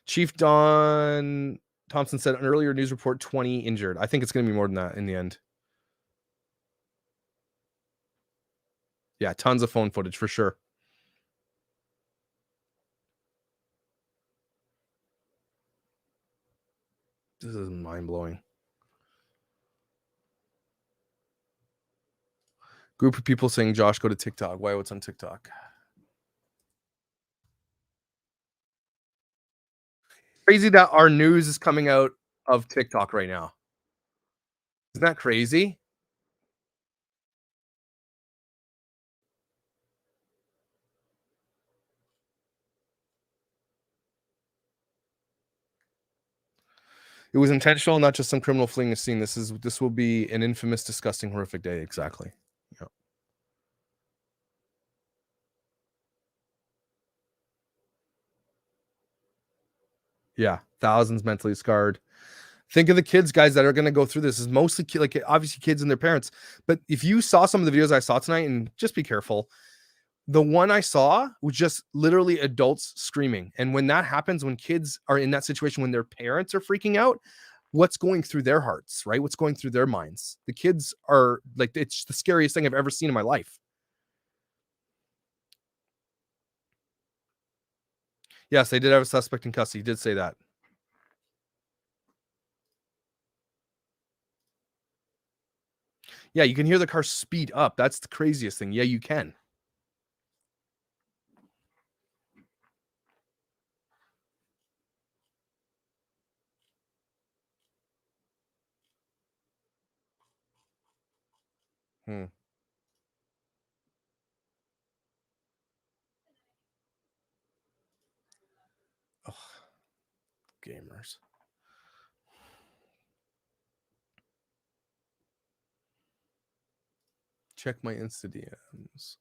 Chief Don Thompson said an earlier news report 20 injured. I think it's going to be more than that in the end. Yeah, tons of phone footage for sure. This is mind-blowing. Group of people saying, Josh, go to TikTok. Why? What's on TikTok? Crazy that our news is coming out of TikTok right now. Isn't that crazy? It was intentional, not just some criminal fleeing a scene. This will be an infamous, disgusting, horrific day. Exactly. Yeah. Yeah, thousands mentally scarred. Think of the kids, guys, that are going to go through this. Is mostly like obviously kids and their parents. But if you saw some of the videos I saw tonight, and just be careful, the one I saw was just literally adults screaming. And when that happens, when kids are in that situation, when their parents are freaking out, what's going through their hearts, right? What's going through their minds. The kids are like, it's the scariest thing I've ever seen in my life. Yes, they did have a suspect in custody. He did say that. Yeah, you can hear the car speed up. That's the craziest thing. Yeah, you can. Hmm. Ugh. Gamers. Check my Insta DMs.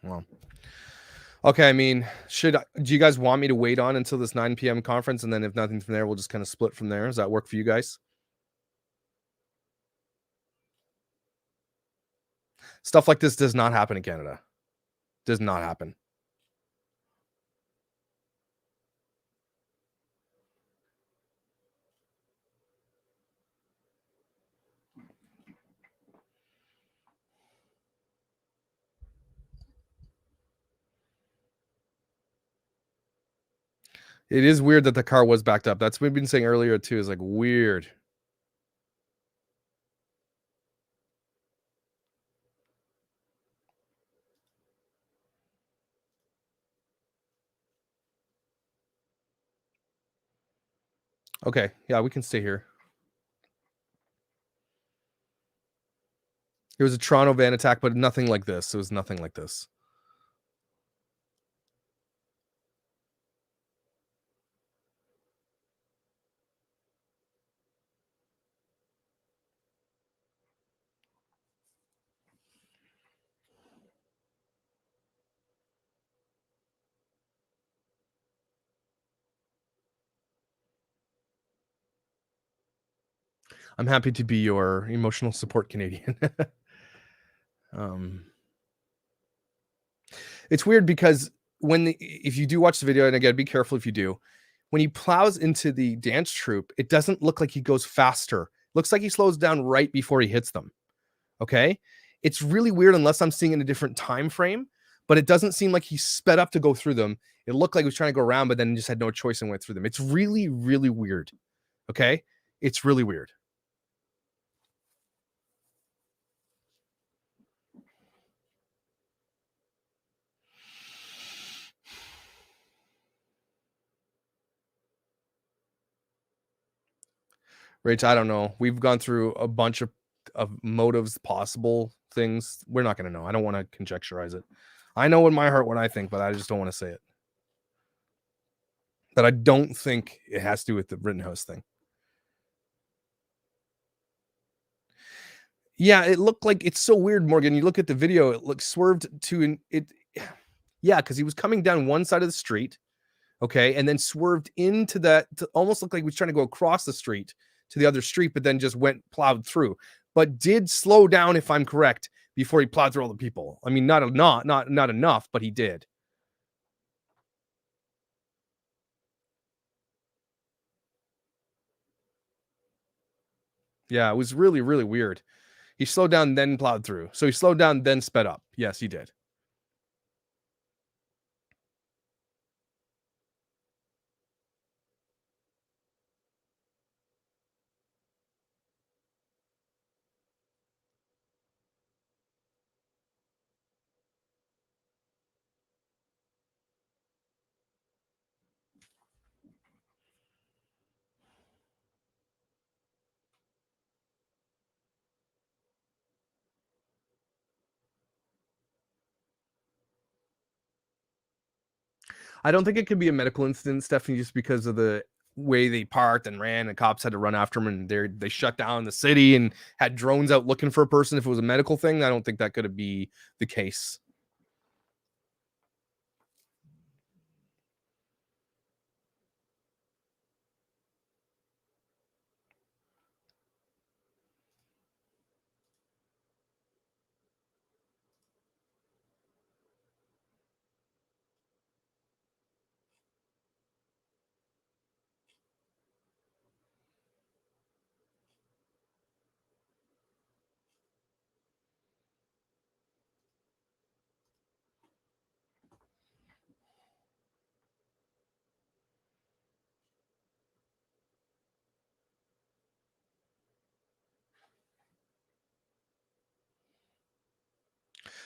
Well, okay. I mean, do you guys want me to wait on until this 9 p.m. conference, and then if nothing from there, we'll just kind of split from there? Does that work for you guys? Stuff like this does not happen in Canada. Does not happen. It is weird that the car was backed up. That's what we've been saying earlier too. Is like weird. Okay, yeah, we can stay here. It was a Toronto van attack, but nothing like this. It was nothing like this. I'm happy to be your emotional support Canadian. It's weird because if you do watch the video, and again, be careful if you do, when he plows into the dance troupe, it doesn't look like he goes faster. Looks like he slows down right before he hits them. Okay. It's really weird unless I'm seeing in a different time frame, but it doesn't seem like he sped up to go through them. It looked like he was trying to go around, but then just had no choice and went through them. It's really, really weird. Okay. It's really weird. Rach, I don't know. We've gone through a bunch of motives, possible things. We're not going to know. I don't want to conjecturize it. I know in my heart what I think, but I just don't want to say it. But I don't think it has to do with the Rittenhouse thing. Yeah, it looked like, it's so weird, Morgan. You look at the video, it looks swerved to it. Yeah, because he was coming down one side of the street, okay, and then swerved into that to almost look like he was trying to go across the street to the other street, but then just went plowed through. But did slow down, if I'm correct, before he plowed through all the people. I mean, not enough, but he did. Yeah, it was really, really weird. He slowed down, then plowed through. So he slowed down, then sped up. Yes, he did. I don't think it could be a medical incident, Stephanie, just because of the way they parked and ran, and cops had to run after them, and they shut down the city and had drones out looking for a person. If it was a medical thing, I don't think that could be the case.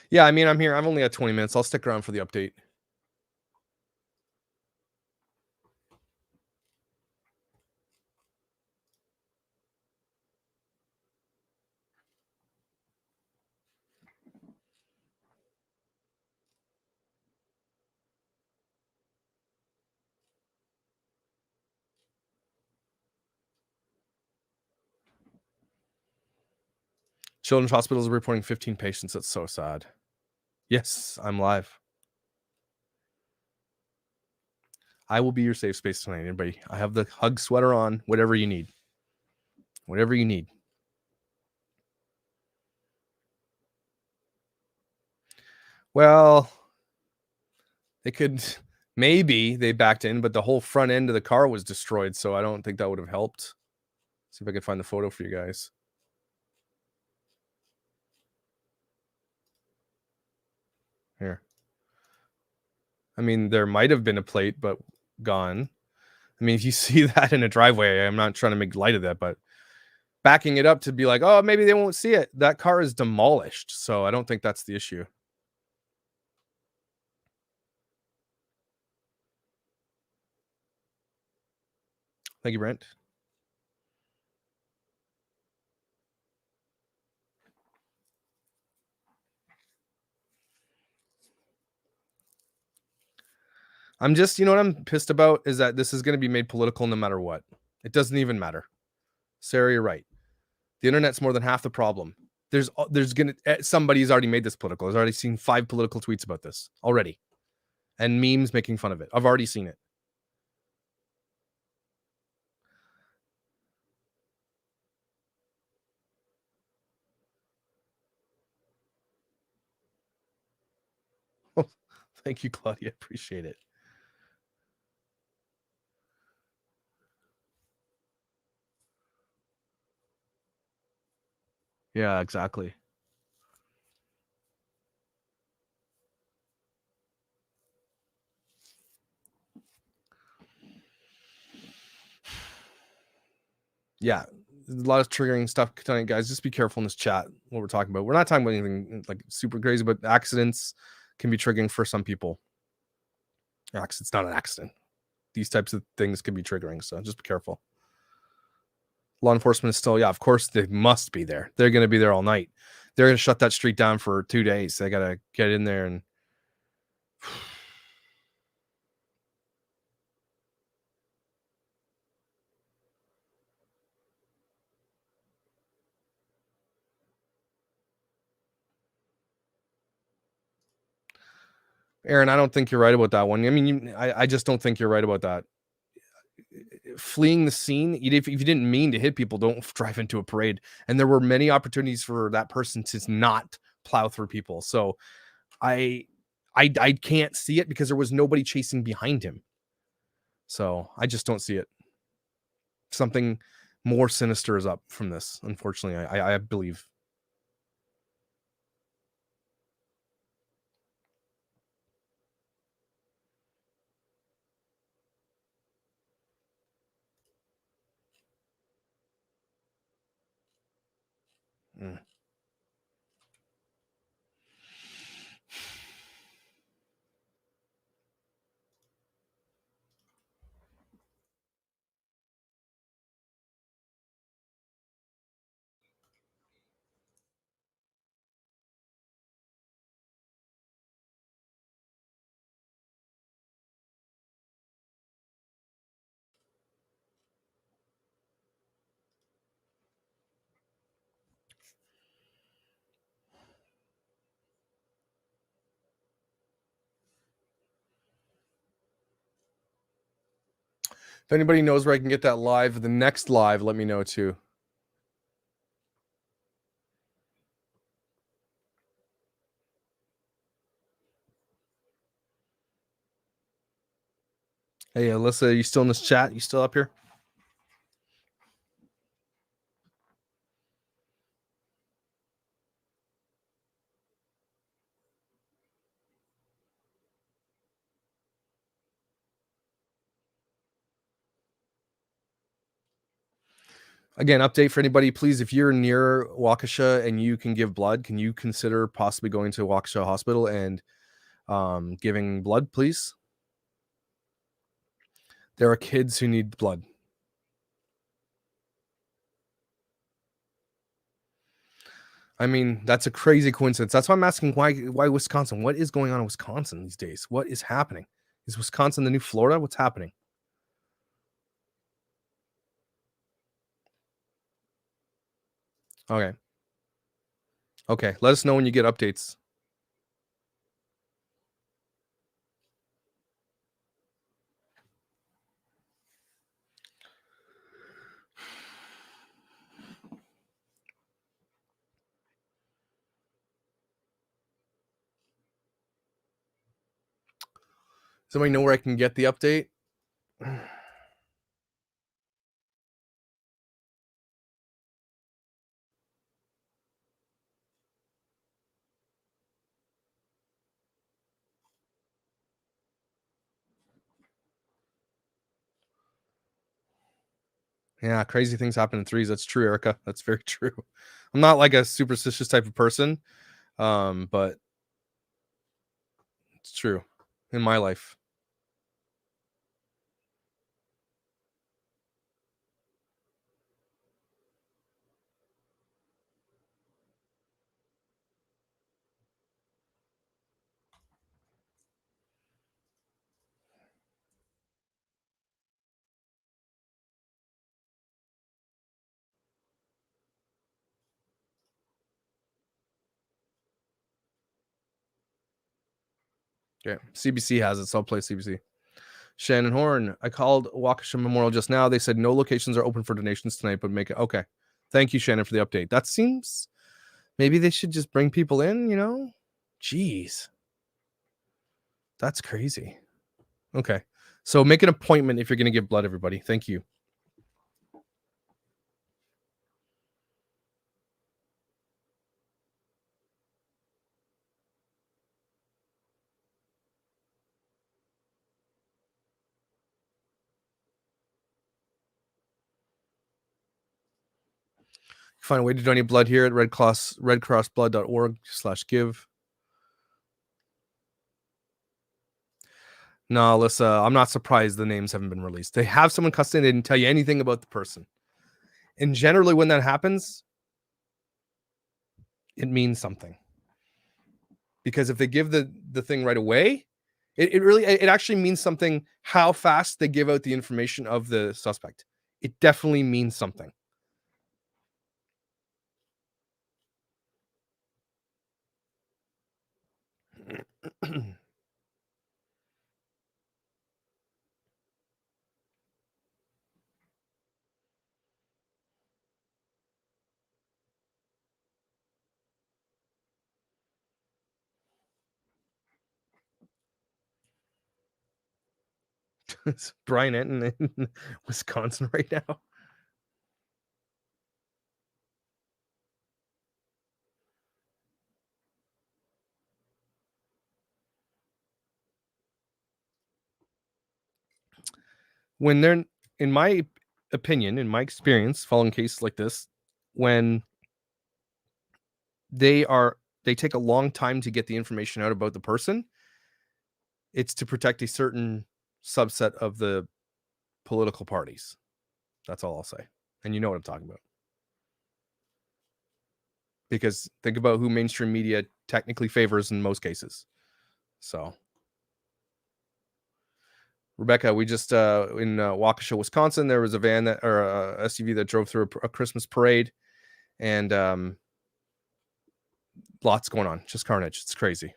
Yeah, I mean, I'm here. I'm only at 20 minutes. I'll stick around for the update. Children's Hospital is reporting 15 patients. That's so sad. Yes, I'm live. I will be your safe space tonight, everybody. I have the hug sweater on, whatever you need. Whatever you need. Well, they could, maybe they backed in, but the whole front end of the car was destroyed, so I don't think that would have helped. See if I can find the photo for you guys. Here. I mean, there might have been a plate, but gone. I mean, if you see that in a driveway, I'm not trying to make light of that, but backing it up to be like, oh, maybe they won't see it. That car is demolished, so I don't think that's the issue. Thank you, Brent. I'm just, you know what I'm pissed about is that this is going to be made political no matter what. It doesn't even matter. Sarah, you're right. The internet's more than half the problem. There's gonna somebody's already made this political. I've already seen 5 political tweets about this already, and memes making fun of it. I've already seen it. Thank you, Claudia. Appreciate it. Yeah, exactly. Yeah, there's a lot of triggering stuff tonight, guys. Just be careful in this chat what we're talking about. We're not talking about anything like super crazy, but accidents can be triggering for some people. It's not an accident. These types of things can be triggering, so just be careful. Law enforcement is still, yeah, of course they must be there. They're going to be there all night. They're going to shut that street down for 2 days. They got to get in there and Aaron, I don't think you're right about that one. I mean, I just don't think you're right about that. Fleeing the scene, if you didn't mean to hit people, don't drive into a parade. And there were many opportunities for that person to not plow through people. So I can't see it because there was nobody chasing behind him. So I just don't see it. Something more sinister is up from this, unfortunately. I believe. Mm. If anybody knows where I can get that live, the next live, let me know too. Hey, Alyssa, you still in this chat? You still up here? Again, update for anybody, please. If you're near Waukesha and you can give blood, can you consider possibly going to Waukesha Hospital and giving blood, please? There are kids who need blood. I mean, that's a crazy coincidence. That's why I'm asking why Wisconsin? What is going on in Wisconsin these days? What is happening? Is Wisconsin the new Florida? What's happening? Okay. Okay. Let us know when you get updates. Somebody know where I can get the update? Yeah, crazy things happen in threes. That's true, Erica. That's very true. I'm not like a superstitious type of person, but it's true in my life. Okay, CBC has it, so I'll play CBC. Shannon Horn, I called Waukesha Memorial just now. They said no locations are open for donations tonight, but make it okay. Thank you, Shannon, for the update. That seems maybe they should just bring people in, you know? Jeez. That's crazy. Okay. So make an appointment if you're going to give blood, everybody. Thank you. Find a way to donate blood here at redcrossblood.org/give. No, Alyssa, I'm not surprised the names haven't been released. They have someone custody. They didn't tell you anything about the person. And generally when that happens, it means something. Because if they give the thing right away, it actually means something how fast they give out the information of the suspect. It definitely means something. It's Brian Enton in Wisconsin right now. When they're, in my opinion, in my experience, following cases like this, when they take a long time to get the information out about the person, it's to protect a certain subset of the political parties. That's all I'll say. And you know what I'm talking about. Because think about who mainstream media technically favors in most cases. So, Rebecca, we just in Waukesha, Wisconsin, there was a van that, or a SUV that drove through a Christmas parade, and lots going on, just carnage. It's crazy.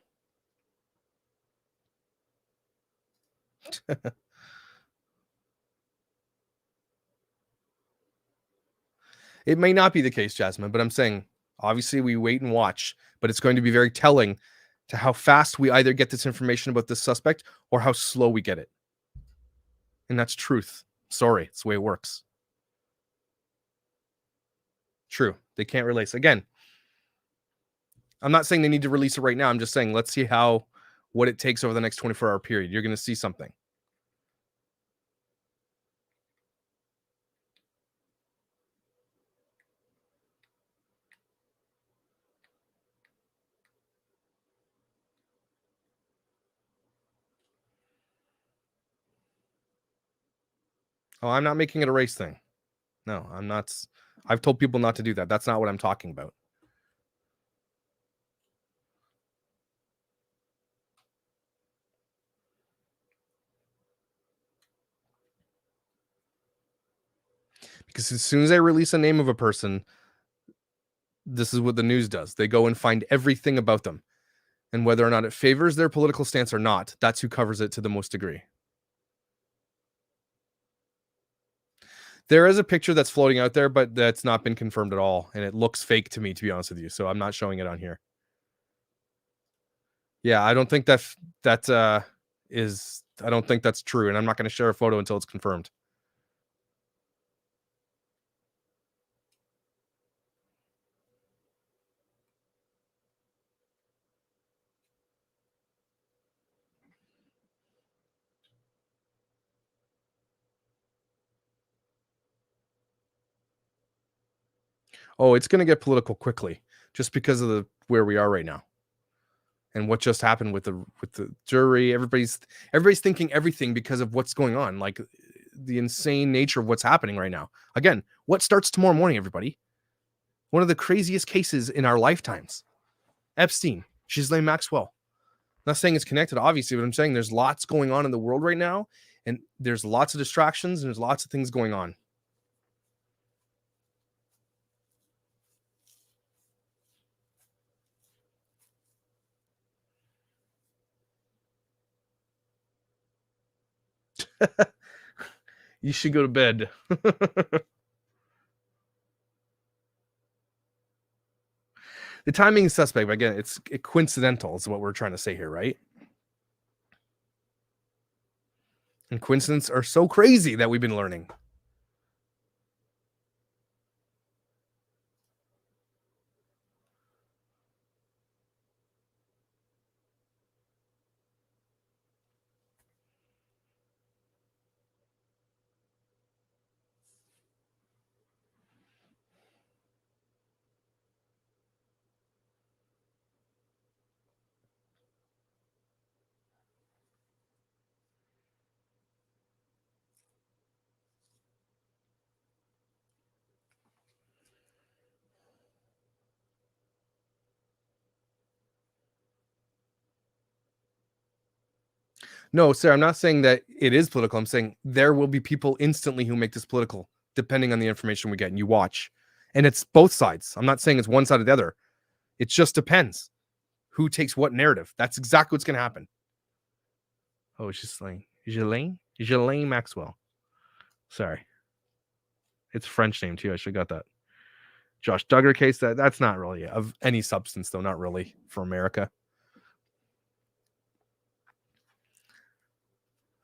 It may not be the case, Jasmine, but I'm saying obviously we wait and watch, but it's going to be very telling to how fast we either get this information about this suspect or how slow we get it. And that's truth. Sorry, it's the way it works. True. They can't release. Again, I'm not saying they need to release it right now. I'm just saying let's see what it takes over the next 24-hour period. You're going to see something. Oh, I'm not making it a race thing. No, I'm not. I've told people not to do that. That's not what I'm talking about. Because as soon as I release a name of a person, this is what the news does. They go and find everything about them. And whether or not it favors their political stance or not, that's who covers it to the most degree. There is a picture that's floating out there, but that's not been confirmed at all. And it looks fake to me, to be honest with you. So I'm not showing it on here. Yeah, I don't think I don't think that's true. And I'm not going to share a photo until it's confirmed. Oh, it's going to get political quickly just because of where we are right now. And what just happened with the jury. Everybody's thinking everything because of what's going on, like the insane nature of what's happening right now. Again, what starts tomorrow morning, everybody? One of the craziest cases in our lifetimes. Epstein, Ghislaine Maxwell. I'm not saying it's connected, obviously, but I'm saying there's lots going on in the world right now, and there's lots of distractions and there's lots of things going on. You should go to bed. The timing is suspect, but again, it's coincidental is what we're trying to say here, right? And coincidences are so crazy that we've been learning. No, sir, I'm not saying that it is political. I'm saying there will be people instantly who make this political, depending on the information we get and you watch. And it's both sides. I'm not saying it's one side or the other. It just depends who takes what narrative. That's exactly what's going to happen. Oh, it's just like Ghislaine Maxwell. Sorry. It's a French name too. I should have got that. Josh Duggar case. That's not really of any substance, though. Not really for America.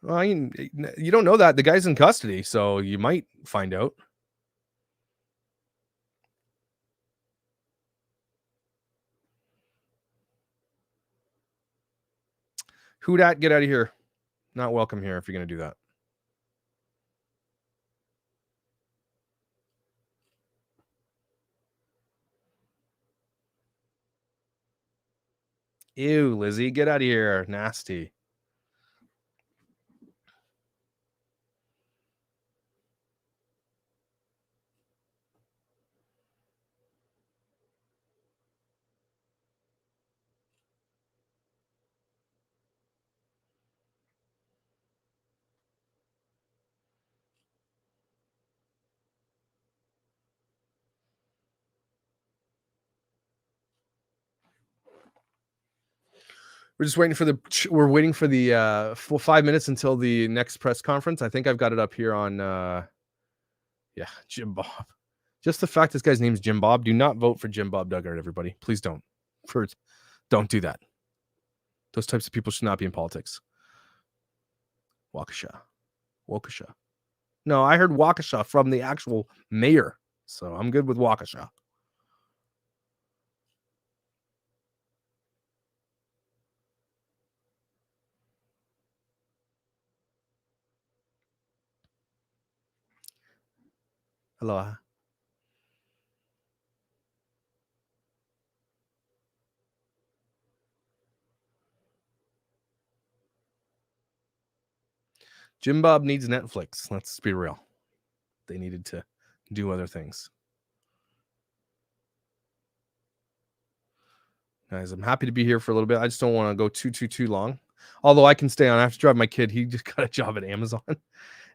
Well, you don't know that. The guy's in custody, so you might find out. Who dat? Get out of here. Not welcome here if you're going to do that. Ew, Lizzie, get out of here. Nasty. We're just waiting for the 5 minutes until the next press conference. I think I've got it up here on Jim Bob. Just the fact this guy's name's Jim Bob. Do not vote for Jim Bob Duggar, everybody. Please don't. Don't do that. Those types of people should not be in politics. Waukesha. No, I heard Waukesha from the actual mayor. So I'm good with Waukesha. Hello. Jim Bob needs Netflix. Let's be real. They needed to do other things. Guys, I'm happy to be here for a little bit. I just don't want to go too long. Although I can stay on. I have to drive my kid. He just got a job at Amazon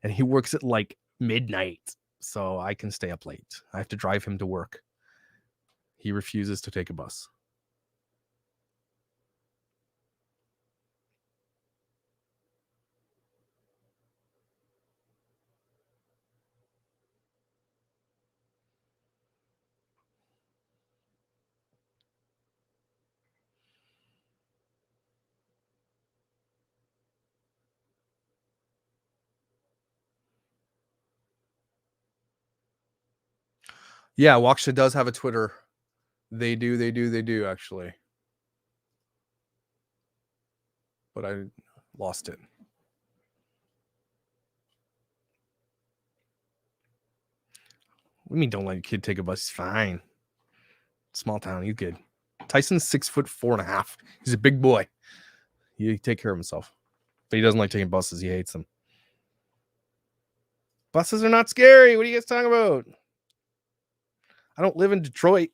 and he works at like midnight. So I can stay up late. I have to drive him to work. He refuses to take a bus. Yeah, Waukesha does have a Twitter. They do actually. But I lost it. What do you mean don't let your kid take a bus? He's fine. Small town, he's good. Tyson's 6'4.5". He's a big boy. He take care of himself. But he doesn't like taking buses. He hates them. Buses are not scary. What are you guys talking about? I don't live in Detroit.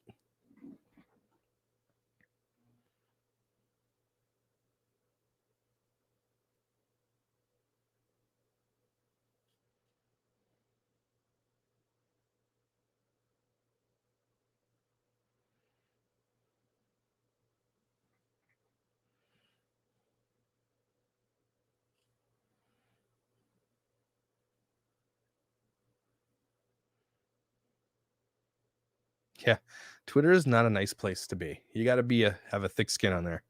Yeah, Twitter is not a nice place to be. You got to have a thick skin on there.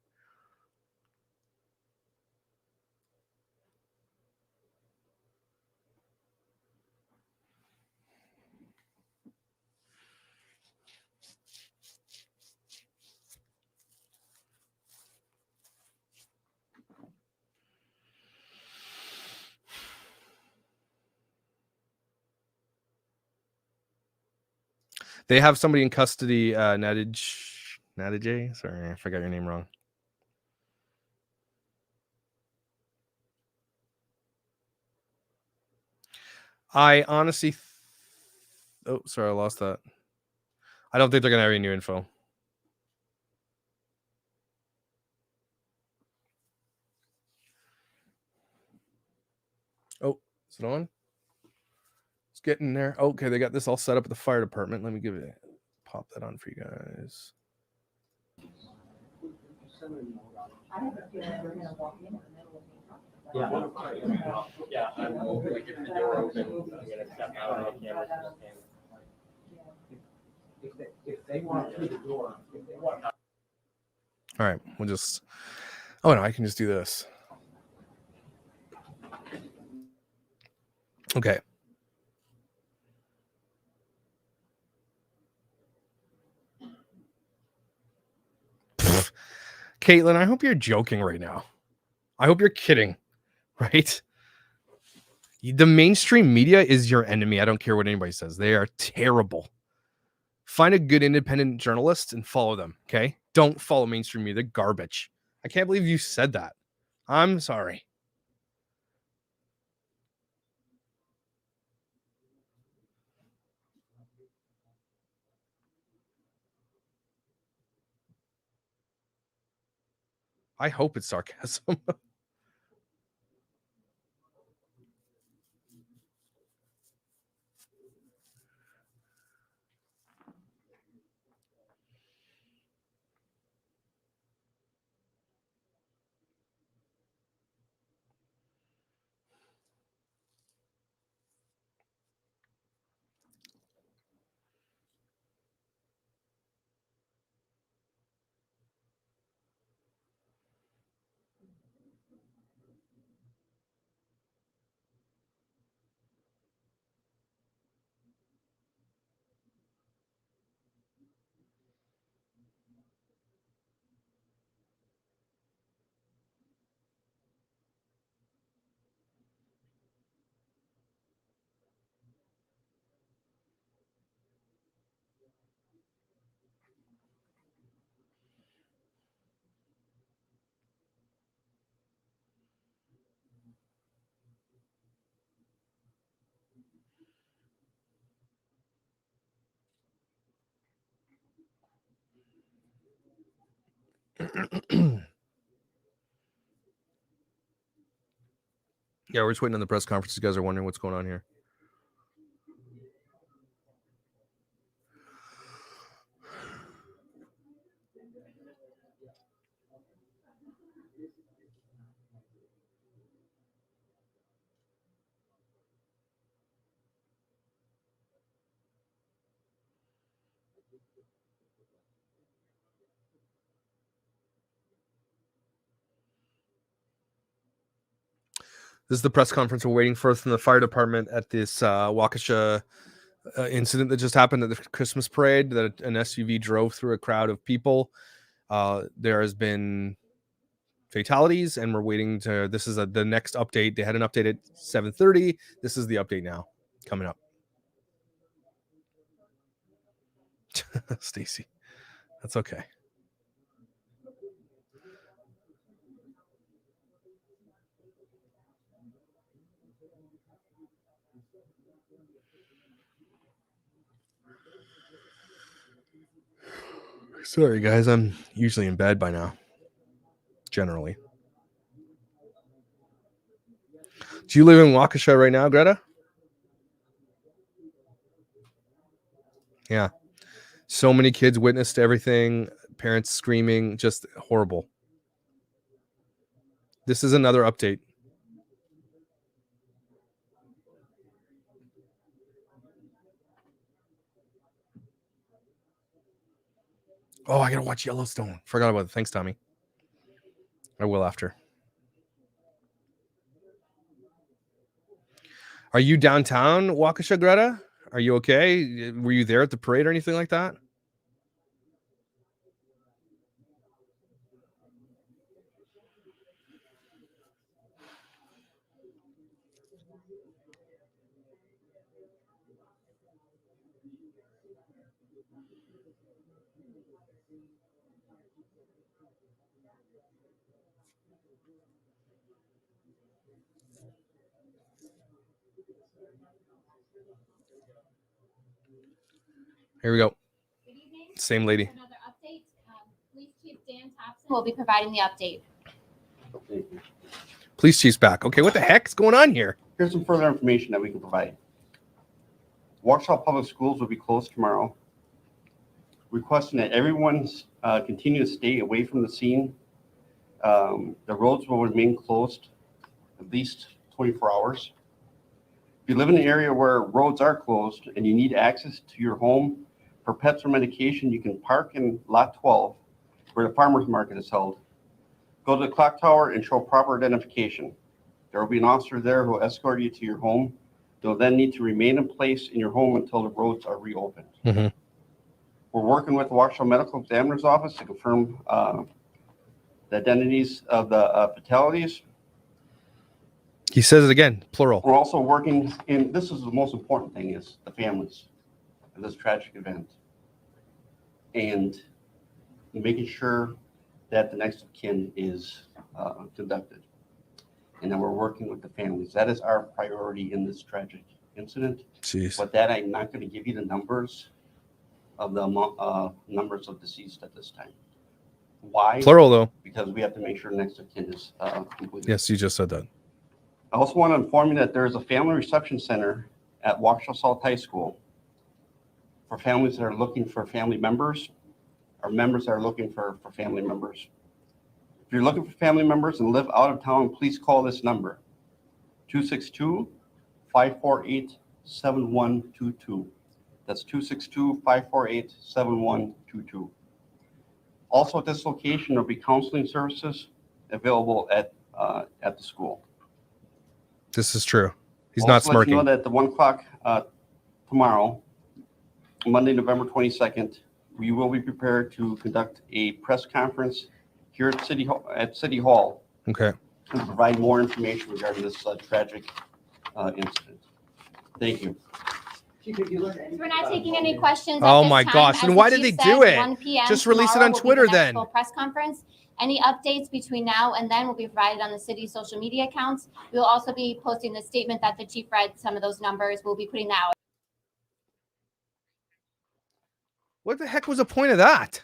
They have somebody in custody, Nadij. Sorry, I forgot your name wrong. I honestly... Oh, sorry, I lost that. I don't think they're going to have any new info. Oh, is it on? It's getting there. Okay, they got this all set up at the fire department. Let me pop that on for you guys. I have a feeling we're gonna walk in the middle of the Yeah, I'm gonna get the door open. I'm gonna step out on the camera. If they want through the door, if they want. All right, we'll just... Oh, no, I can just do this. Okay. Pfft. Caitlin, I hope you're joking right now. I hope you're kidding, right? The mainstream media is your enemy. I don't care what anybody says. They are terrible. Find a good independent journalist and follow them, okay? Don't follow mainstream media. They're garbage. I can't believe you said that. I'm sorry. I hope it's sarcasm. Yeah, we're just waiting on the press conference. You guys are wondering what's going on here. This is the press conference we're waiting for from the fire department at this Waukesha incident that just happened at the Christmas parade, that an SUV drove through a crowd of people. There has been fatalities, and we're waiting to. This is the next update. They had an update at 7:30. This is the update now coming up. Stacy, that's okay. Sorry, guys. I'm usually in bed by now. Generally. Do you live in Waukesha right now, Greta? Yeah. So many kids witnessed everything. Parents screaming, just horrible. This is another update. Oh, I gotta watch Yellowstone. Forgot about it. Thanks, Tommy. I will after. Are you downtown, Waukesha, Greta? Are you okay? Were you there at the parade or anything like that? Here we go. Good evening. Same lady. Another update. Police Chief Dan Thompson will be providing the update. Police chief's back. Okay, what the heck's going on here? Here's some further information that we can provide. Waukesha Public Schools will be closed tomorrow. Requesting that everyone continue to stay away from the scene. The roads will remain closed at least 24 hours. If you live in an area where roads are closed and you need access to your home for pets or medication, you can park in lot 12 where the farmer's market is held. Go to the clock tower and show proper identification. There will be an officer there who will escort you to your home. You'll then need to remain in place in your home until the roads are reopened. Mm-hmm. We're working with the Waukesha Medical Examiner's Office to confirm the identities of the fatalities. He says it again, plural. We're also working, and this is the most important thing, is the families of this tragic event. And making sure that the next of kin is conducted. And then we're working with the families. That is our priority in this tragic incident. Jeez. With that, I'm not going to give you the numbers of the numbers of deceased at this time. Why? Plural, though. Because we have to make sure next of kin is completed. Yes, you just said that. I also want to inform you that there is a family reception center at Waukesha South High School for families that are looking for family members or members that are looking for family members. If you're looking for family members and live out of town, please call this number, 262-548-7122. That's 262-548-7122. Also at this location, there'll be counseling services available at the school. This is true. He's Also not let smirking. you know that at the 1 o'clock tomorrow, Monday, November 22nd, we will be prepared to conduct a press conference here at City Hall Okay. to provide more information regarding this tragic incident. Thank you. We're not taking any questions. Oh at this my time. gosh, As then the why did chief they do said, it? 1 p.m. Just release it tomorrow on will be Twitter the next then. full press conference. Any updates between now and then will be provided on the city's social media accounts. We will also be posting the statement that the chief read. Some of those numbers. We'll be putting that out. What the heck was the point of that?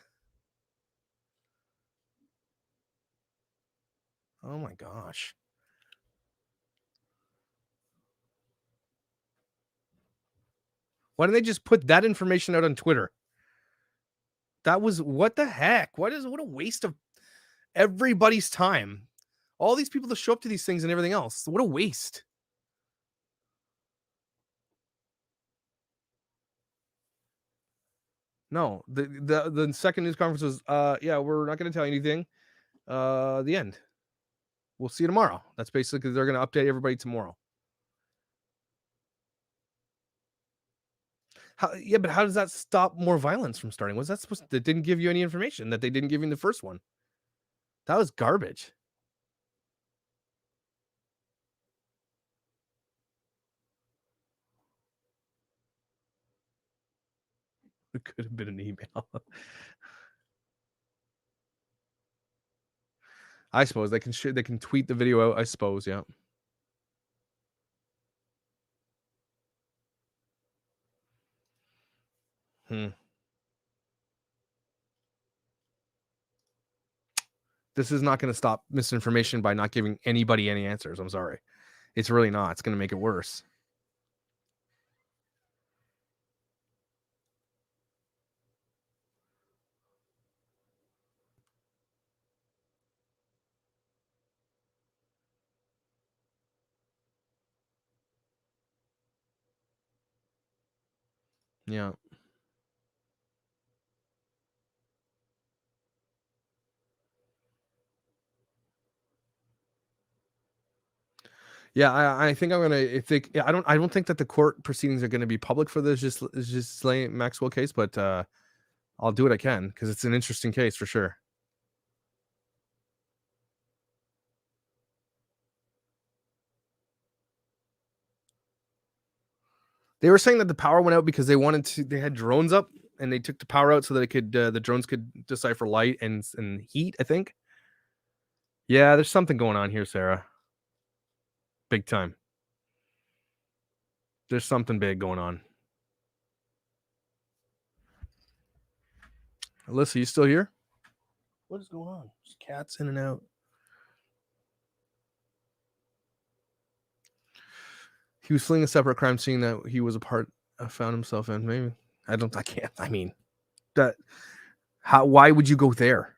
Oh my gosh. Why didn't they just put that information out on Twitter? That was, what the heck? What a waste of everybody's time. All these people that show up to these things and everything else. What a waste. No, the second news conference was, yeah, we're not going to tell you anything. The end. We'll see you tomorrow. That's basically, they're going to update everybody tomorrow. Yeah, but how does that stop more violence from starting? Was that supposed to, that didn't give you any information that they didn't give you in the first one? That was garbage. It could have been an email. I suppose they can tweet the video out, I suppose, yeah. This is not going to stop misinformation by not giving anybody any answers. I'm sorry. It's really not. It's going to make it worse. Yeah. Yeah, I think I'm gonna, if they, I don't think that the court proceedings are gonna be public for this just Ghislaine Maxwell case, but I'll do what I can because it's an interesting case for sure. They were saying that the power went out because they had drones up and they took the power out so that it could the drones could decipher light and heat, I think. Yeah, there's something going on here, Sarah. Big time. There's something big going on. Alyssa, you still here? What is going on? Just cats in and out. He was fleeing a separate crime scene that he was a part of, found himself in. Maybe. I mean, that, why would you go there?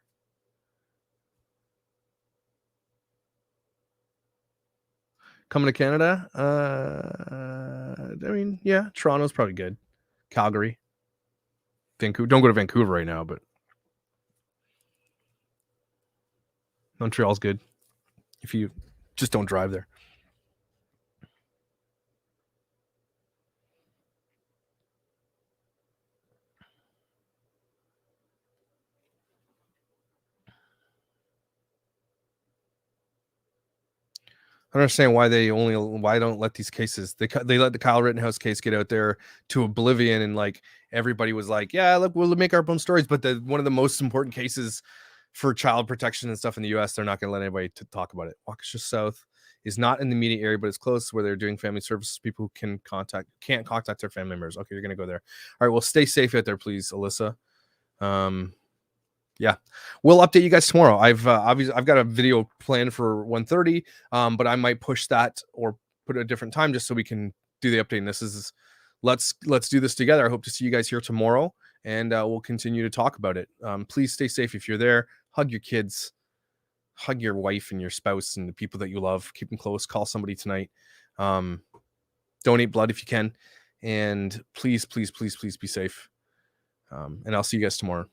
Coming to Canada? I mean, yeah, Toronto's probably good. Calgary. Vancouver. Don't go to Vancouver right now, but Montreal's good. If you just don't drive there. I don't understand why why don't let these cases, they let the Kyle Rittenhouse case get out there to oblivion, and like everybody was like, yeah, look, we'll make our own stories, but one of the most important cases for child protection and stuff in the US, they're not going to let anybody to talk about it. Waukesha South is not in the immediate area, but it's close, where they're doing family services. People who can't contact their family members. Okay, you're going to go there. All right, well, stay safe out there, please, Alyssa. Yeah, we'll update you guys tomorrow. I've got a video planned for 1:30, but I might push that or put it a different time just so we can do the update. And this is, let's do this together. I hope to see you guys here tomorrow, and we'll continue to talk about it. Please stay safe if you're there. Hug your kids, hug your wife and your spouse and the people that you love. Keep them close. Call somebody tonight. Donate blood if you can, and please be safe. And I'll see you guys tomorrow.